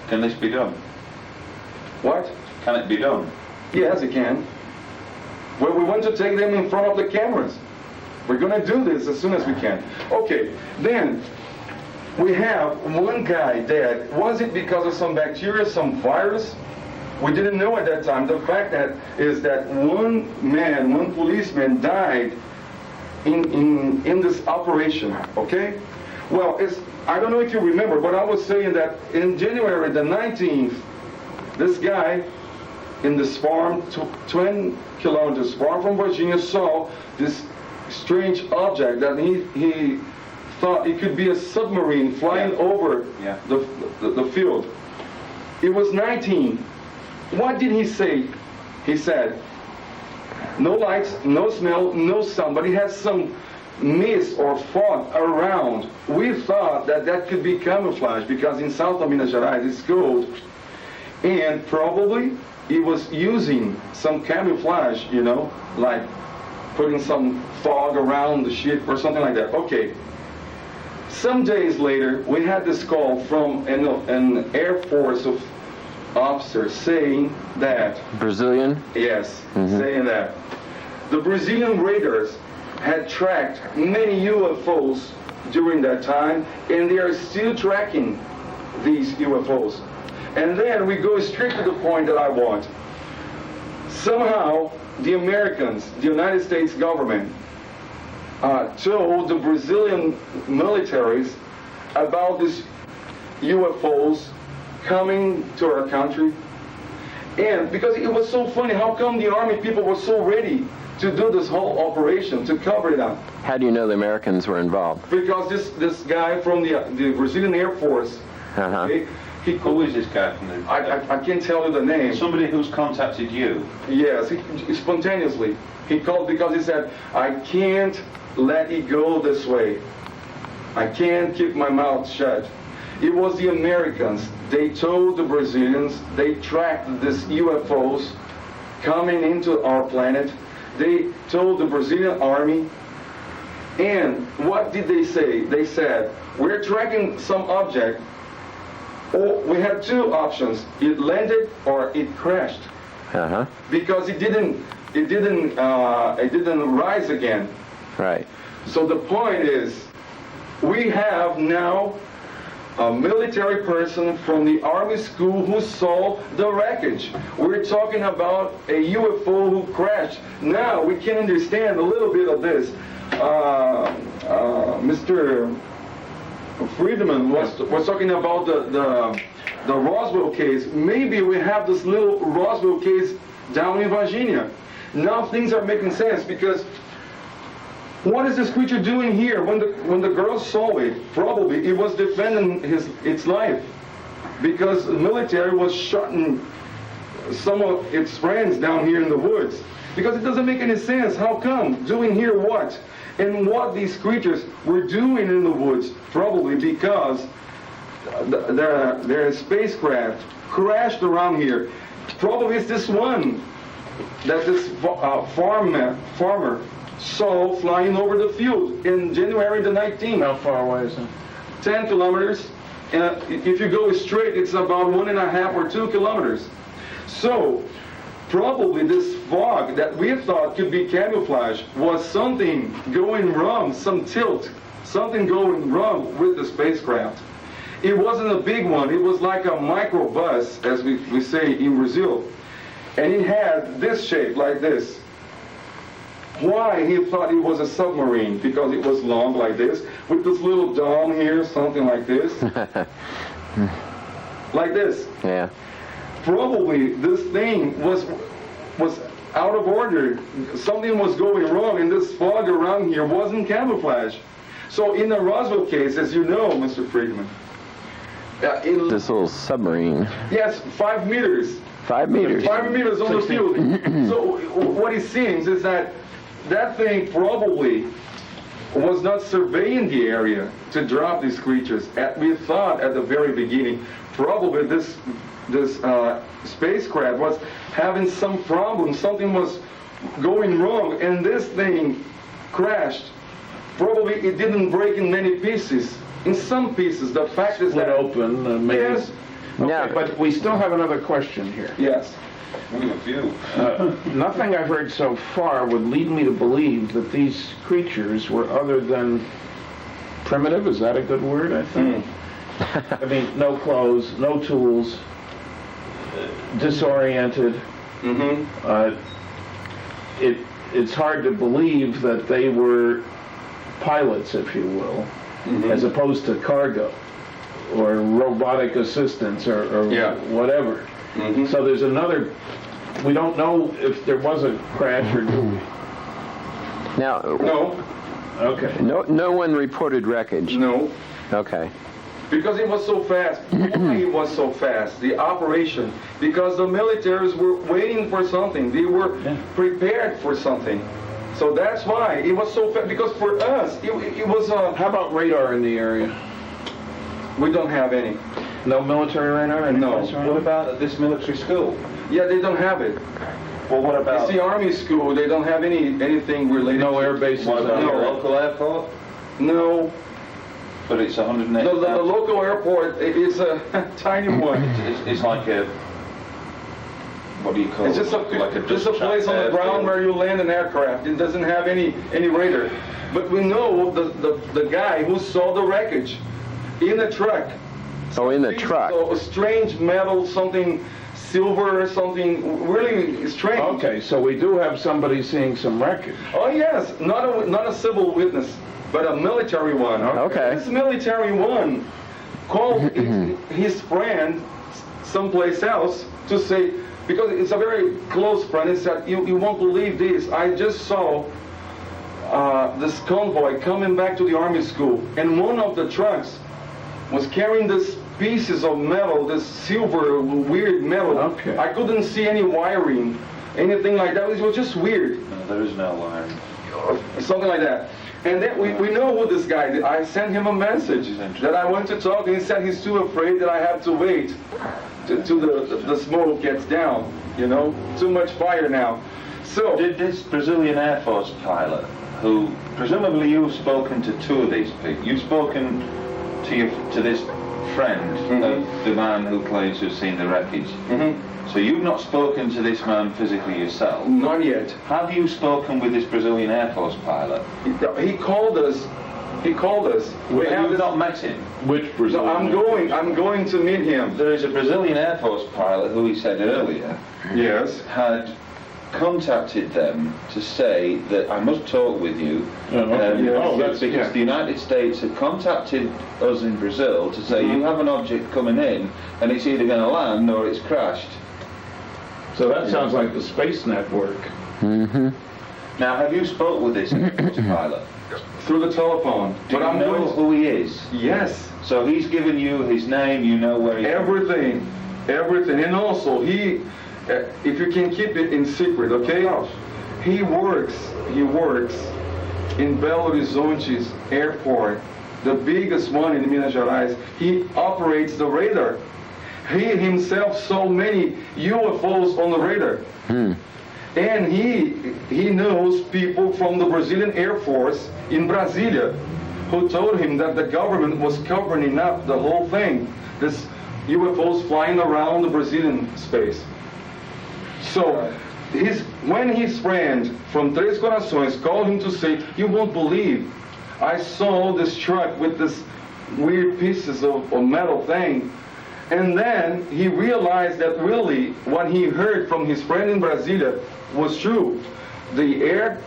Can this be done? What? Can it be done? Yes, it can. Well, we want to take them in front of the cameras. We're going to do this as soon as we can. Okay, then we have one guy dead. Was it because of some bacteria, some virus? We didn't know at that time. The fact that is that one policeman died in this operation, okay? Well, I don't know if you remember, but I was saying that in January the 19th, this guy in this farm, 20 kilometers far from Virginia, saw this strange object that he thought it could be a submarine flying over the field. It was 19. What did he say? He said, no lights, no smell, no sound, but he has some mist or fog around. We thought that could be camouflage because in south of Minas Gerais it's cold, and probably he was using some camouflage, you know, like putting some fog around the ship or something like that. Okay. Some days later, we had this call from an Air Force officer saying that... Brazilian? Yes, saying that the Brazilian radars had tracked many UFOs during that time, and they are still tracking these UFOs. And then we go straight to the point that I want. Somehow, the Americans, the United States government, told the Brazilian militaries about these UFOs coming to our country. And because it was so funny, how come the Army people were so ready to do this whole operation, to cover it up? How do you know the Americans were involved? Because this guy from the Brazilian Air Force, Who is this guy from the... I can't tell you the name. Somebody who's contacted you? Yes, he spontaneously. He called because he said, I can't let it go this way. I can't keep my mouth shut. It was the Americans. They told the Brazilians, they tracked these UFOs coming into our planet. They told the Brazilian army. And what did they say? They said, we're tracking some object. Oh, we have two options. It landed or it crashed. Because it didn't rise again. Right. So the point is, we have now a military person from the Army school who saw the wreckage. We're talking about a UFO who crashed. Now we can understand a little bit of this. Mr. Friedman was talking about the Roswell case. Maybe we have this little Roswell case down in Virginia. Now things are making sense because what is this creature doing here? When the girl saw it, probably it was defending its life because the military was shooting some of its friends down here in the woods. Because it doesn't make any sense. How come? Doing here what? And what these creatures were doing in the woods, probably because their spacecraft crashed around here. Probably it's this one that this farmer saw flying over the field in January the 19th. How far away is it? 10 kilometers. And if you go straight, it's about 1.5 or 2 kilometers. So probably this fog that we thought could be camouflage was something going wrong, some tilt, something going wrong with the spacecraft. It wasn't a big one. It was like a microbus, as we say in Brazil. And it had this shape, like this. Why he thought it was a submarine? Because it was long like this, with this little dome here, something like this. Like this. Yeah. Probably this thing was out of order. Something was going wrong, and this fog around here wasn't camouflage. So in the Roswell case, as you know, Mr. Friedman, this little submarine. Yes, 5 meters. 5 meters. 5 meters on the field. So what it seems is that thing probably was not surveying the area to drop these creatures. We thought at the very beginning, probably this spacecraft was having some problem, something was going wrong, and this thing crashed. Probably it didn't break in many pieces. In some pieces, the fact is Split that... open, maybe. Yes. Okay, Yeah. but we still have another question here. Yes. We have a few. Nothing I've heard so far would lead me to believe that these creatures were other than primitive. Is that a good word, I think? I mean, no clothes, no tools, disoriented. It's hard to believe that they were pilots, if you will, as opposed to cargo or robotic assistants or Yeah. whatever. So there's another, we don't know if there was a crash or do we? Now, No, Okay. no one reported wreckage. no. Okay. Because it was so fast. Why it was so fast? The operation. Because the militaries were waiting for something. They were prepared for something. So that's why it was so fast. Because for us, it was... How about radar in the area? we don't have any. No military radar? No. What about this military school? Yeah, they don't have it. Well, what about... It's the Army school. They don't have anything related No to... air bases? What about No. the local airport? No. But it's 180. No, the local airport is a tiny one. It's like a... What do you call It's it? just a dust place on the trap ground airfield. where you land an aircraft. It doesn't have any radar. But we know the guy who saw the wreckage in a truck. Oh, in the truck. So a strange metal, something silver or something really strange. Okay, so we do have somebody seeing some wreckage. Oh yes, not a civil witness, but a military one. Okay. This military one called his friend someplace else to say, because it's a very close friend, he said, you won't believe this, I just saw this convoy coming back to the Army school, and one of the trucks was carrying this pieces of metal, this silver weird metal. Okay. I couldn't see any wiring, anything like that. It was just weird. No, there is no wiring. Something like that. And then we know who this guy is. I sent him a message that I want to talk, and he said he's too afraid that I have to wait till the smoke gets down, you know? Too much fire now. So... Did this Brazilian Air Force pilot, who presumably you've spoken to two of these people, you've spoken to this friend of the man who claims to have seen the wreckage. So you've not spoken to this man physically yourself? Not yet. Have you spoken with this Brazilian Air Force pilot? He called us. But you've not met him? Which So Brazilian? I'm going to meet him. There is a Brazilian Air Force pilot who he said earlier Yes. had contacted them to say that I must talk with you. Yes. Because the United States had contacted us in Brazil to say you have an object coming in and it's either going to land or it's crashed. So that sounds like the space network. Now, have you spoke with this Air Force pilot? Through the telephone. Do you know who he is? Yes. So he's given you his name, you know where he is. Everything. And also, he, if you can keep it in secret, okay? He works in Belo Horizonte's airport, the biggest one in Minas Gerais. He operates the radar. He himself saw many UFOs on the radar. And he knows people from the Brazilian Air Force in Brasilia who told him that the government was covering up the whole thing. This UFOs flying around the Brazilian space. So when his friend from Três Corações called him to say, you won't believe, I saw this truck with this weird pieces of metal thing. And then he realized that really what he heard from his friend in Brasilia was true. The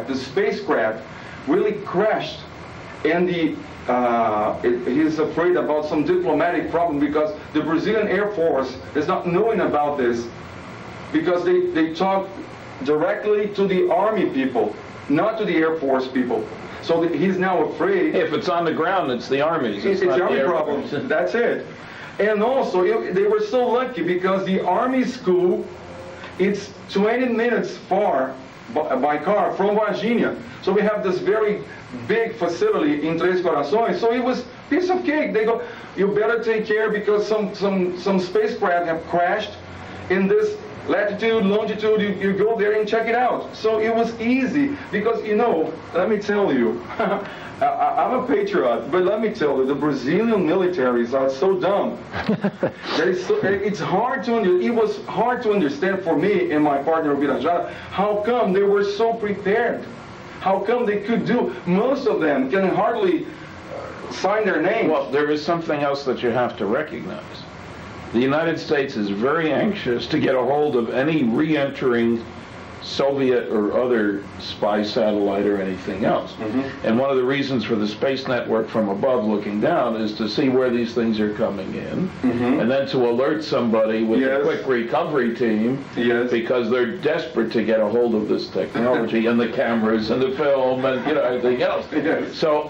the spacecraft really crashed, and he's afraid about some diplomatic problem because the Brazilian Air Force is not knowing about this because they talk directly to the Army people, not to the Air Force people. So he's now afraid. If it's on the ground, it's the Army's. It's not the Army Air problem. Force. That's it. And also, they were so lucky because the Army school, it's 20 minutes far by car from Virginia. So we have this very big facility in Três Corações. So it was piece of cake. They go, you better take care because some spacecraft have crashed in this latitude, longitude. You go there and check it out. So it was easy because, you know, let me tell you, I'm a patriot, but let me tell you, the Brazilian militaries are so dumb. It's hard to it was hard to understand for me and my partner Birdsall how come they were so prepared. How come they could do? Most of them can hardly sign their names. Well, there is something else that you have to recognize. The United States is very anxious to get a hold of any re-entering Soviet or other spy satellite or anything else. Mm-hmm. And one of the reasons for the space network from above looking down is to see where these things are coming in, mm-hmm. and then to alert somebody with yes. a quick recovery team, yes. because they're desperate to get a hold of this technology and the cameras and the film and everything else. Yes. So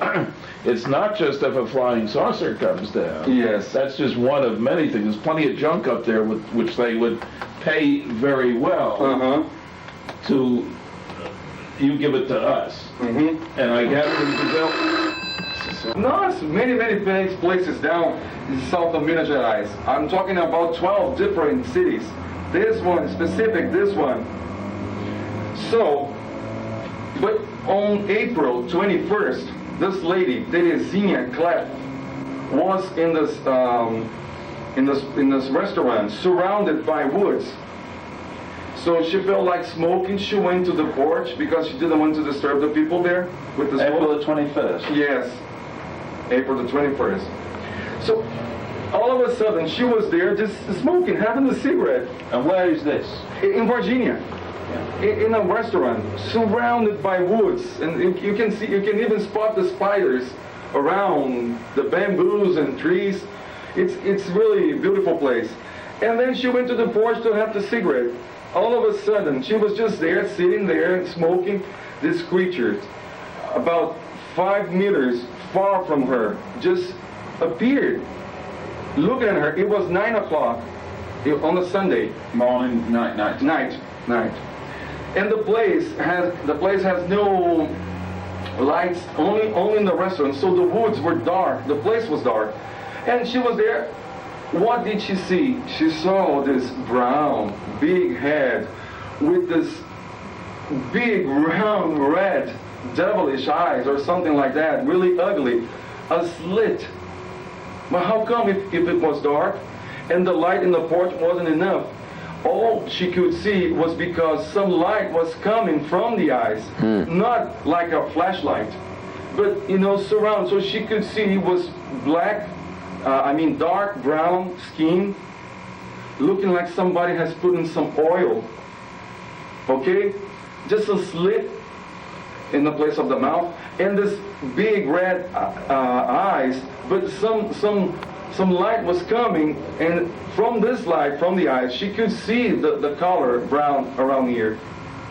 it's not just if a flying saucer comes down. Yes. That's just one of many things. There's plenty of junk up there with which they would pay very well. Uh-huh. To you give it to us, mm-hmm. and I gather in Brazil. No, it's many places down in south of Minas Gerais. I'm talking about 12 different cities. This one specific, this one. So, but on April 21st, this lady, Terezinha Klepp, was in this restaurant surrounded by woods. So she felt like smoking. She went to the porch because she didn't want to disturb the people there with the smoke. April the 21st? Yes, April the 21st. So all of a sudden she was there just smoking, having a cigarette. And where is this? In Virginia. Yeah. In a restaurant, surrounded by woods. And you can even spot the spiders around the bamboos and trees. It's really a beautiful place. And then she went to the porch to have the cigarette. All of a sudden, she was just there, sitting there, smoking. This creature, about 5 meters far from her, just appeared. Looking at her, it was 9 o'clock on a Sunday. Morning, night. Night. And the place has no lights, only in the restaurant. So the woods were dark. The place was dark, and she was there. What did she see? She saw this brown, big head with this big, round, red, devilish eyes or something like that, really ugly, a slit. But how come if it was dark and the light in the porch wasn't enough? All she could see was because some light was coming from the eyes, not like a flashlight, but, surround. So she could see it was black, dark brown skin, looking like somebody has put in some oil. Okay? Just a slit in the place of the mouth, and this big red eyes, but some light was coming, and from this light, from the eyes, she could see the color brown around here.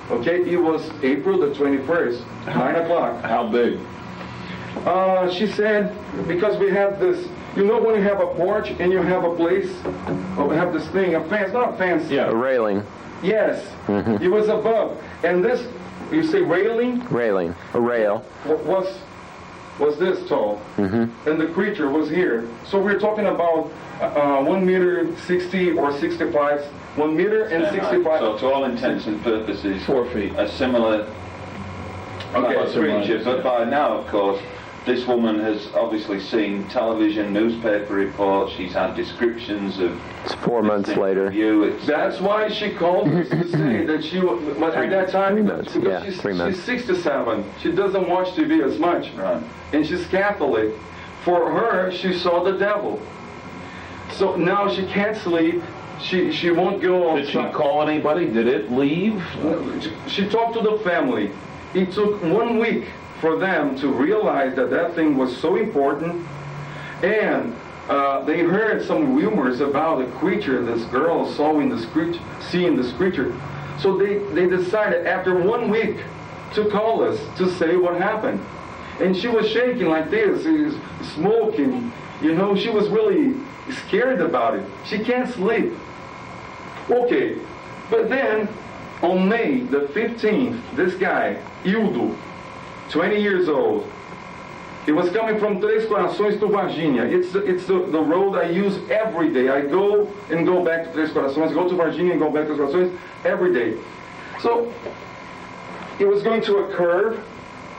Okay? It was April the 21st, 9 o'clock. How big? She said, because we have this, when you have a porch and you have a place, we have this thing, a fence, not a fence. Yeah, A railing. Yes, it was above. And this, you say railing? Railing. A rail. Was this tall. Mm-hmm. And the creature was here. So we're talking about 1 meter 60 or 65, 1 meter and 65. So to all intents and purposes, 4 feet. A similar creature. But by now, of course, this woman has obviously seen television, newspaper reports. She's had descriptions of. It's 4 months later. That's why she called us to say that she was, at that time, 3 months. because Yeah, 3 months. she's 67. She doesn't watch TV as much. Right. And she's Catholic. For her, she saw the devil. So now she can't sleep. She won't go on. Did she call anybody? Did it leave? She talked to the family. It took 1 week for them to realize that thing was so important, and they heard some rumors about a creature this girl saw seeing this creature. So they decided after 1 week to call us to say what happened. And she was shaking like this, smoking. She was really scared about it. She can't sleep. Okay, but then On May the 15th, this guy, Hildo, 20 years old, he was coming from Três Corações to Virginia. It's the road I use every day. I go and go back to Três Corações, go to Virginia and go back to Três Corações every day. So he was going to a curve,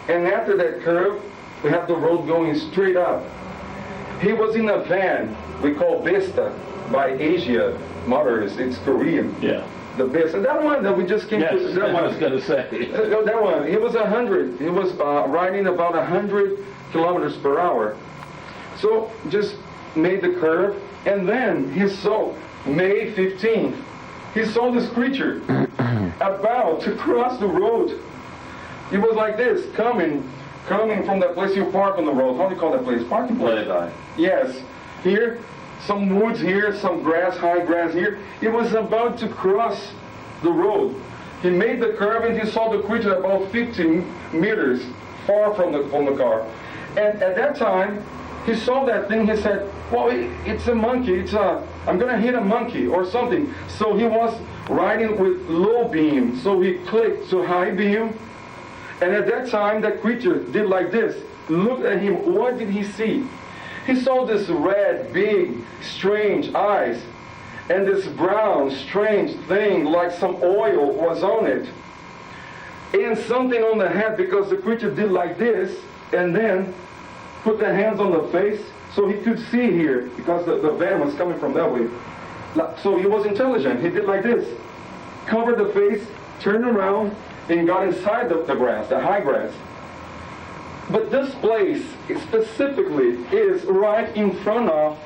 and after that curve, we have the road going straight up. He was in a van we call Vista by Asia Motors. It's Korean. Yeah. The Vista. That one that we just came Yes, to. That I one. was going to say. That one. He was 100. He was riding about 100 kilometers per hour. So just made the curve, and then he saw May 15th. He saw this creature about to cross the road. It was like this, coming from that place you park on the road. How do you call that place? Parking place. Yes. Here, some woods here, some grass, high grass here. It was about to cross the road. He made the curve and he saw the creature about 50 meters far from the car. And at that time, he saw that thing. He said, well, it's a monkey. I'm going to hit a monkey or something. So he was riding with low beam. So he clicked to high beam. And at that time, that creature did like this. Looked at him. What did he see? He saw this red, big, strange eyes. And this brown, strange thing like some oil was on it. And something on the head, because the creature did like this. And then put the hands on the face so he could see here, because the van was coming from that way. So he was intelligent. He did like this. Covered the face, turned around, and got inside the grass, the high grass. But this place specifically is right in front of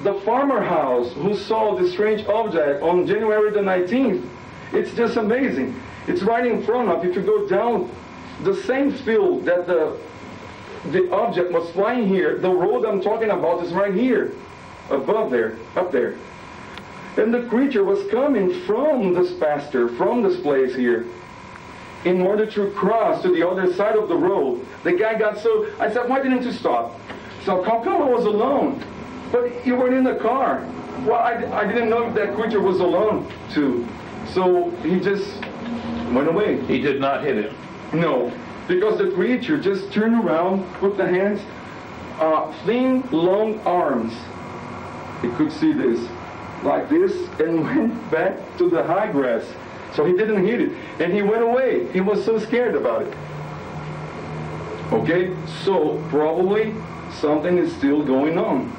the farmer house who saw this strange object on January the 19th. It's just amazing. It's right in front of, if you go down the same field that the object was flying here, the road I'm talking about is right here, above there, up there. And the creature was coming from this pasture, from this place here, in order to cross to the other side of the road. The guy got so, I said, why didn't you stop? So how come I was alone? But you were in the car. Well, I didn't know if that creature was alone too. So he just went away. He did not hit him. No, because the creature just turned around, put the hands, thin, long arms. He could see this, like this, and went back to the high grass. So he didn't hit it, and he went away. He was so scared about it. Okay, so probably something is still going on.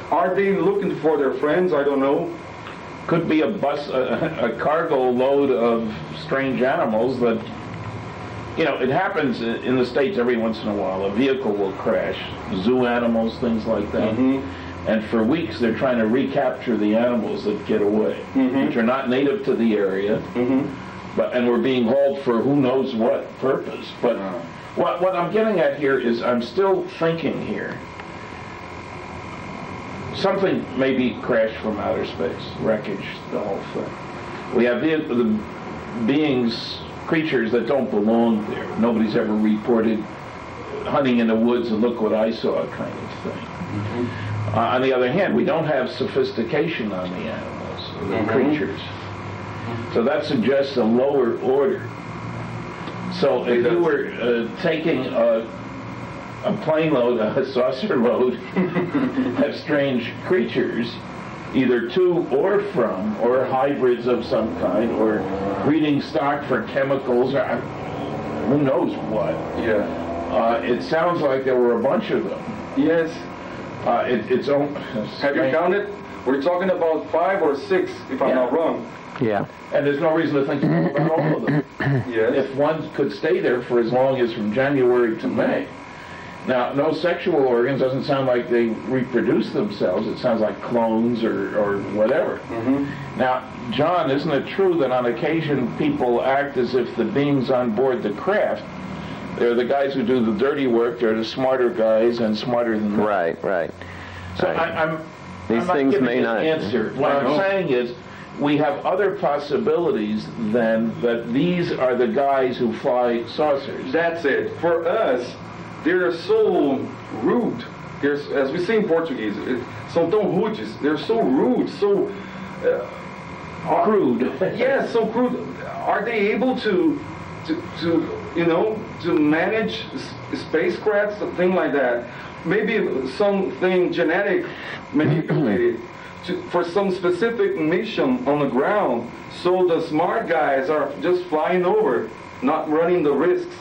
Are they looking for their friends? I don't know. Could be a bus, a cargo load of strange animals that, you know, it happens in the States every once in a while. A vehicle will crash, zoo animals, things like that. Mm-hmm. And for weeks they're trying to recapture the animals that get away, mm-hmm. which are not native to the area, mm-hmm. and we're being hauled for who knows what purpose. But what I'm getting at here is I'm still thinking here. Something maybe crashed from outer space, wreckage, the whole thing. We have the beings, creatures that don't belong there. Nobody's ever reported hunting in the woods and look what I saw kind of thing. Mm-hmm. On the other hand, we don't have sophistication on the animals, the mm-hmm. creatures. So that suggests a lower order. So if you were taking a plane load, a saucer load of strange creatures, either to or from, or hybrids of some kind, or breeding stock for chemicals, or who knows what. Yeah. It sounds like there were a bunch of them. Yes. It's Have you counted? We're talking about 5 or 6, if I'm not wrong. Yeah. And there's no reason to think about all of them. Yes. If one could stay there for as long as from January to May. Now, no sexual organs, doesn't sound like they reproduce themselves. It sounds like clones or whatever. Mm-hmm. Now, John, isn't it true that on occasion people act as if the beings on board the craft, they're the guys who do the dirty work, they're the smarter guys and smarter than them? Right. So right. These things may not answer. What I'm saying is, we have other possibilities than that these are the guys who fly saucers. That's it. For us, they're so rude. As we say in Portuguese, são tão rudes. They're so rude, so Crude. Yes, so crude. Are they able to manage spacecraft, something like that? Maybe something genetic manipulated for some specific mission on the ground, so the smart guys are just flying over, not running the risks.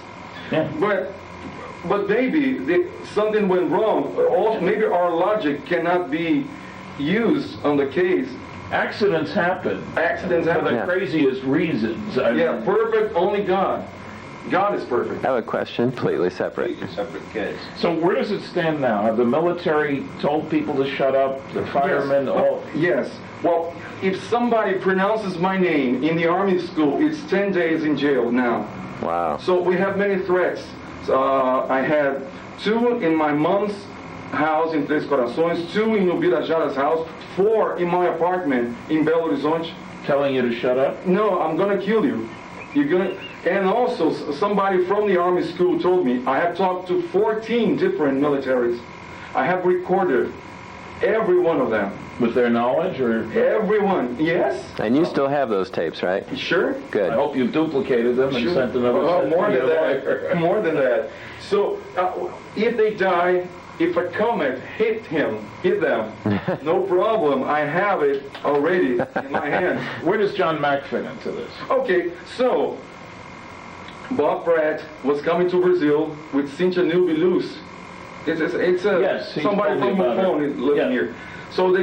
Yeah. But maybe something went wrong. Maybe our logic cannot be used on the case. Accidents happen. Accidents happen. For the craziest reasons. Perfect, only God. God is perfect. I have a question, completely separate. Separate case. So where does it stand now? Have the military told people to shut up? The firemen, all? Yes. Well, if somebody pronounces my name in the Army school, it's 10 days in jail now. Wow. So we have many threats. I had 2 in my mom's house in Três Corações, 2 in Ubirajara's house, 4 in my apartment in Belo Horizonte. Telling you to shut up? No, I'm gonna kill you. You're gonna. And also, somebody from the Army school told me I have talked to 14 different militaries. I have recorded every one of them. With their knowledge, or? Everyone, yes. And you still have those tapes, right? Sure. Good. I hope you've duplicated them and sent another set more to than your that. lawyer. More than that. So, if they die, if a comet hit them, no problem. I have it already in my hand. Where does John Mack fit into this? Okay, so Bob Pratt was coming to Brazil with Cynthia Newby-Luce. It's somebody from Buffon is living here. So they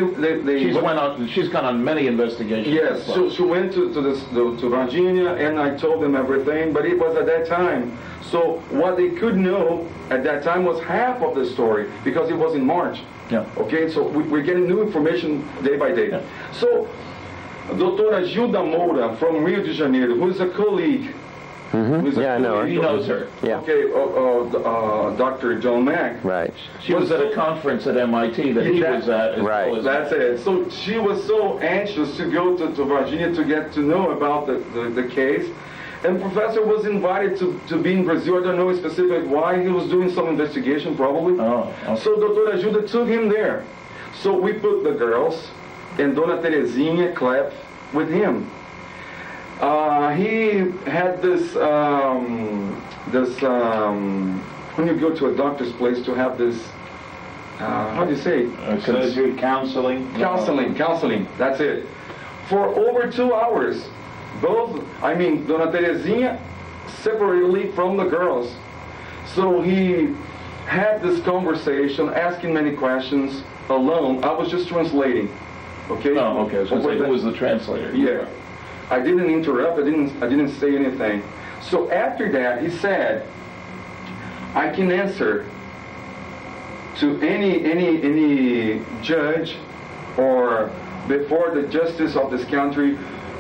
she's gone on many investigations. Yes, so she went to Virginia, and I told them everything, but it was at that time. So what they could know at that time was half of the story, because it was in March. Yeah. Okay, so we're getting new information day by day. Yeah. So Doutora Gilda Moura from Rio de Janeiro, who is a colleague. Yeah, I know her. He knows her. Yeah. Okay, Dr. John Mack. Right. She was at a conference at MIT that he was at. Right. That's it. So she was so anxious to go to Virginia to get to know about the case. And Professor was invited to be in Brazil. I don't know specifically why. He was doing some investigation, probably. Oh, okay. So Doutora Gilda took him there. So we put the girls and Dona Terezinha Klepp with him. He had this, when you go to a doctor's place to have this, how do you say? Surgery, counseling. Counseling, that's it. For over 2 hours, Dona Terezinha separately from the girls. So he had this conversation, asking many questions alone. I was just translating, okay? Oh, okay. So who was the translator? Yeah. I didn't interrupt. I didn't say anything. So after that, he said, "I can answer to any judge or before the justice of this country,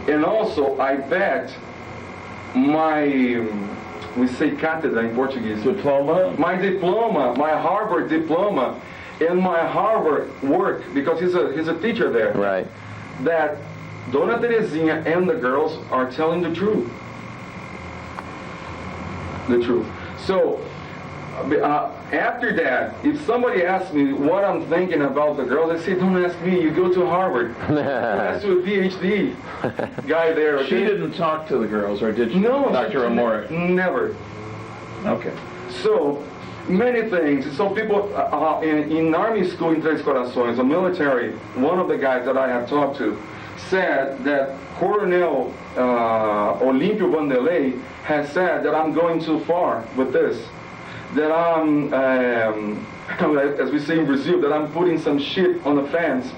and also I bet my, we say cátedra in Portuguese, Diploma? my diploma, my Harvard diploma, and my Harvard work, because he's a teacher there, Right. that Dona Terezinha and the girls are telling the truth. The truth. So, after that, if somebody asks me what I'm thinking about the girls, I say, don't ask me, you go to Harvard. Ask to a PhD guy there. Okay? She didn't talk to the girls, or did she? No. Dr. Amore? Never. Okay. So, many things. So people in Army school in Três Corações, the military, one of the guys that I have talked to, said that Coronel Olímpio Vanderlei has said that I'm going too far with this. That I'm, as we say in Brazil, that I'm putting some shit on the fans.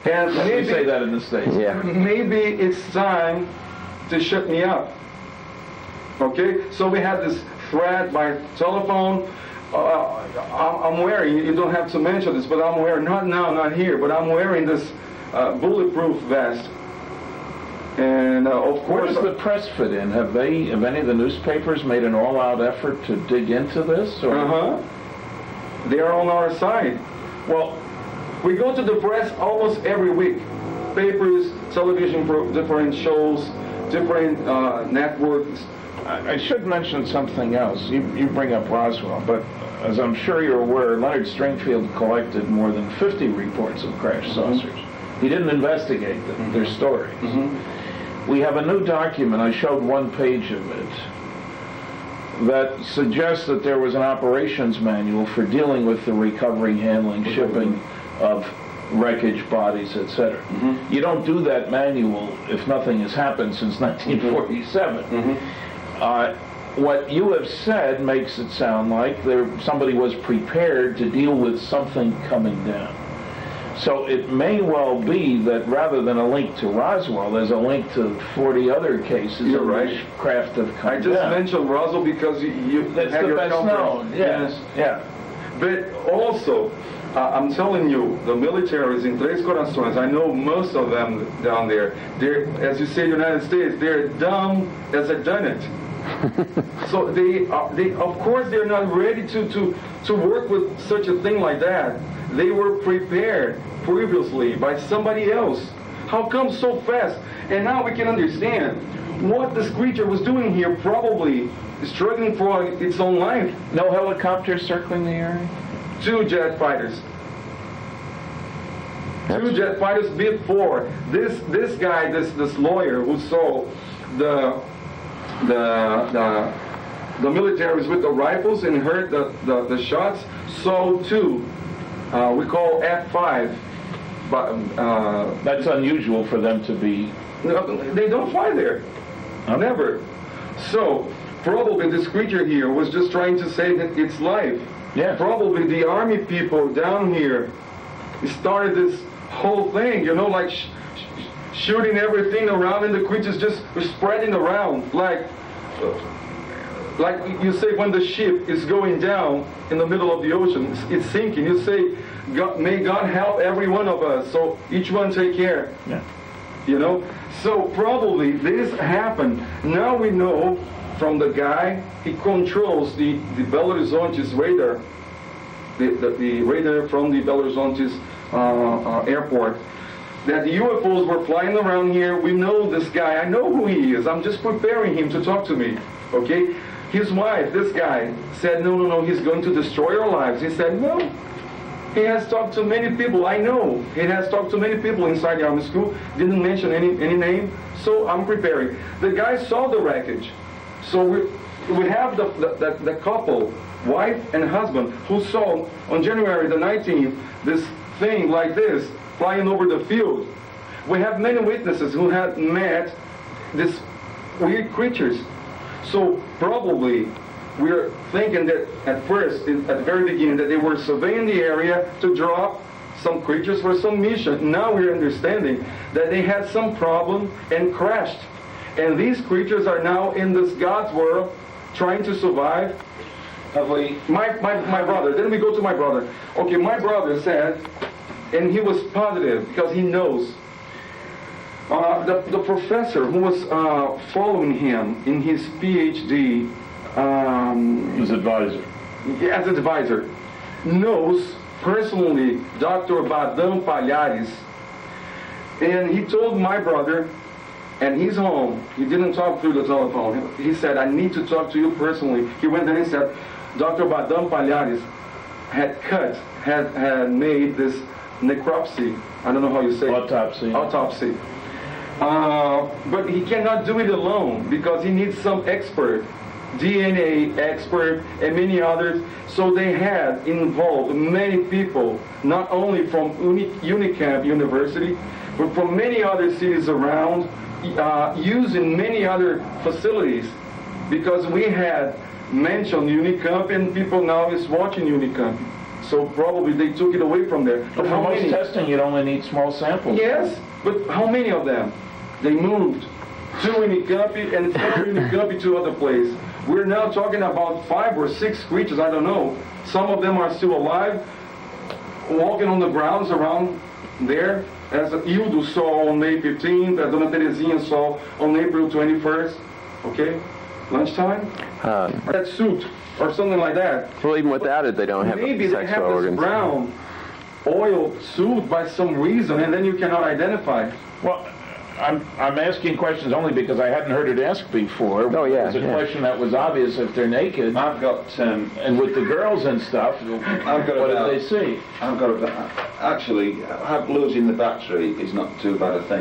And maybe, We say that in the States. Yeah. maybe it's time to shut me up. Okay? So we had this thread by telephone. I'm wearing, you don't have to mention this, but I'm wearing, not now, not here, but I'm wearing this bulletproof vest. And of Where course, does the press fit in? Have any of the newspapers made an all-out effort to dig into this? Or? They are on our side. Well, we go to the press almost every week. Papers, television, different shows, different networks. I should mention something else. You bring up Roswell, but as I'm sure you're aware, Leonard Stringfield collected more than 50 reports of crash saucers. He didn't investigate them, their stories. We have a new document, I showed one page of it, that suggests that there was an operations manual for dealing with the recovery, handling, shipping of wreckage, bodies, etc. You don't do that manual if nothing has happened since 1947. What you have said makes it sound like somebody was prepared to deal with something coming down. So it may well be that rather than a link to Roswell, there's a link to 40 other cases You're in right. which craft have come I just down. mentioned Roswell because you That's have the your best conference. known, yes. Yeah. But also, I'm telling you, the military is in Três Corações. I know most of them down there. They're, as you say in the United States, they're dumb as a donut. So they of course they're not ready to work with such a thing like that. They were prepared previously by somebody else. How come so fast? And now we can understand what this creature was doing here, probably struggling for its own life. No helicopters circling the area? 2 jet fighters. 2 jet fighters before. This guy, this lawyer who saw the militaries with the rifles and heard the shots, saw 2. We call F5. But That's unusual for them to be... no, they don't fly there. Never. So probably this creature here was just trying to save its life. Yeah. Probably the army people down here started this whole thing, you know, like shooting everything around, and the creatures just spreading around, like you say when the ship is going down in the middle of the ocean, it's sinking. You say, may God help every one of us, so each one take care. Yeah. You know, so probably this happened. Now we know from the guy, he controls the Belo Horizonte's radar, the radar from the Belo Horizonte's airport, that the UFOs were flying around here. We know this guy. I know who he is. I'm just preparing him to talk to me, okay? His wife, this guy, said, no, he's going to destroy our lives. He said, no. He has talked to many people. I know. He has talked to many people inside the army school. Didn't mention any name, so I'm preparing. The guy saw the wreckage. So we have the couple, wife and husband, who saw on January the 19th this thing like this flying over the field. We have many witnesses who had met these weird creatures. So probably we're thinking that at first, at the very beginning, that they were surveying the area to drop some creatures for some mission. Now we're understanding that they had some problem and crashed. And these creatures are now in this God's world trying to survive. My brother, then we go to my brother. Okay, my brother said, and he was positive because he knows, the professor who was following him in his PhD, His advisor. as advisor, knows personally Dr. Badam Palhares, and he told my brother, and he's home, he didn't talk through the telephone, he said, I need to talk to you personally. He went there and said, Dr. Badam Palhares had made this necropsy, I don't know how you say Autopsy. Autopsy. But he cannot do it alone because he needs some expert, DNA expert and many others. So they had involved many people, not only from Unicamp University, but from many other cities around, using many other facilities, because we had mentioned Unicamp and people now is watching Unicamp. So probably they took it away from there. But for most testing, you'd only need small samples. Yes, but how many of them? They moved to Unicamp and from Unicamp to other place. We're now talking about 5 or 6 creatures, I don't know. Some of them are still alive, walking on the grounds around there, as Hildo saw on May 15th, as Dona Terezinha saw on April 21st. Okay? Lunchtime? That suit, or something like that. Well, even without it, they don't have Maybe they sexual have this organs. brown oil suit by some reason, and then you cannot identify. Well, I'm asking questions only because I hadn't heard it asked before. Oh, yeah, It's a yeah. question that was obvious if they're naked. I've got. And with the girls and stuff, I've got what about, did they see? I've got about. Actually, losing the battery is not too bad a thing.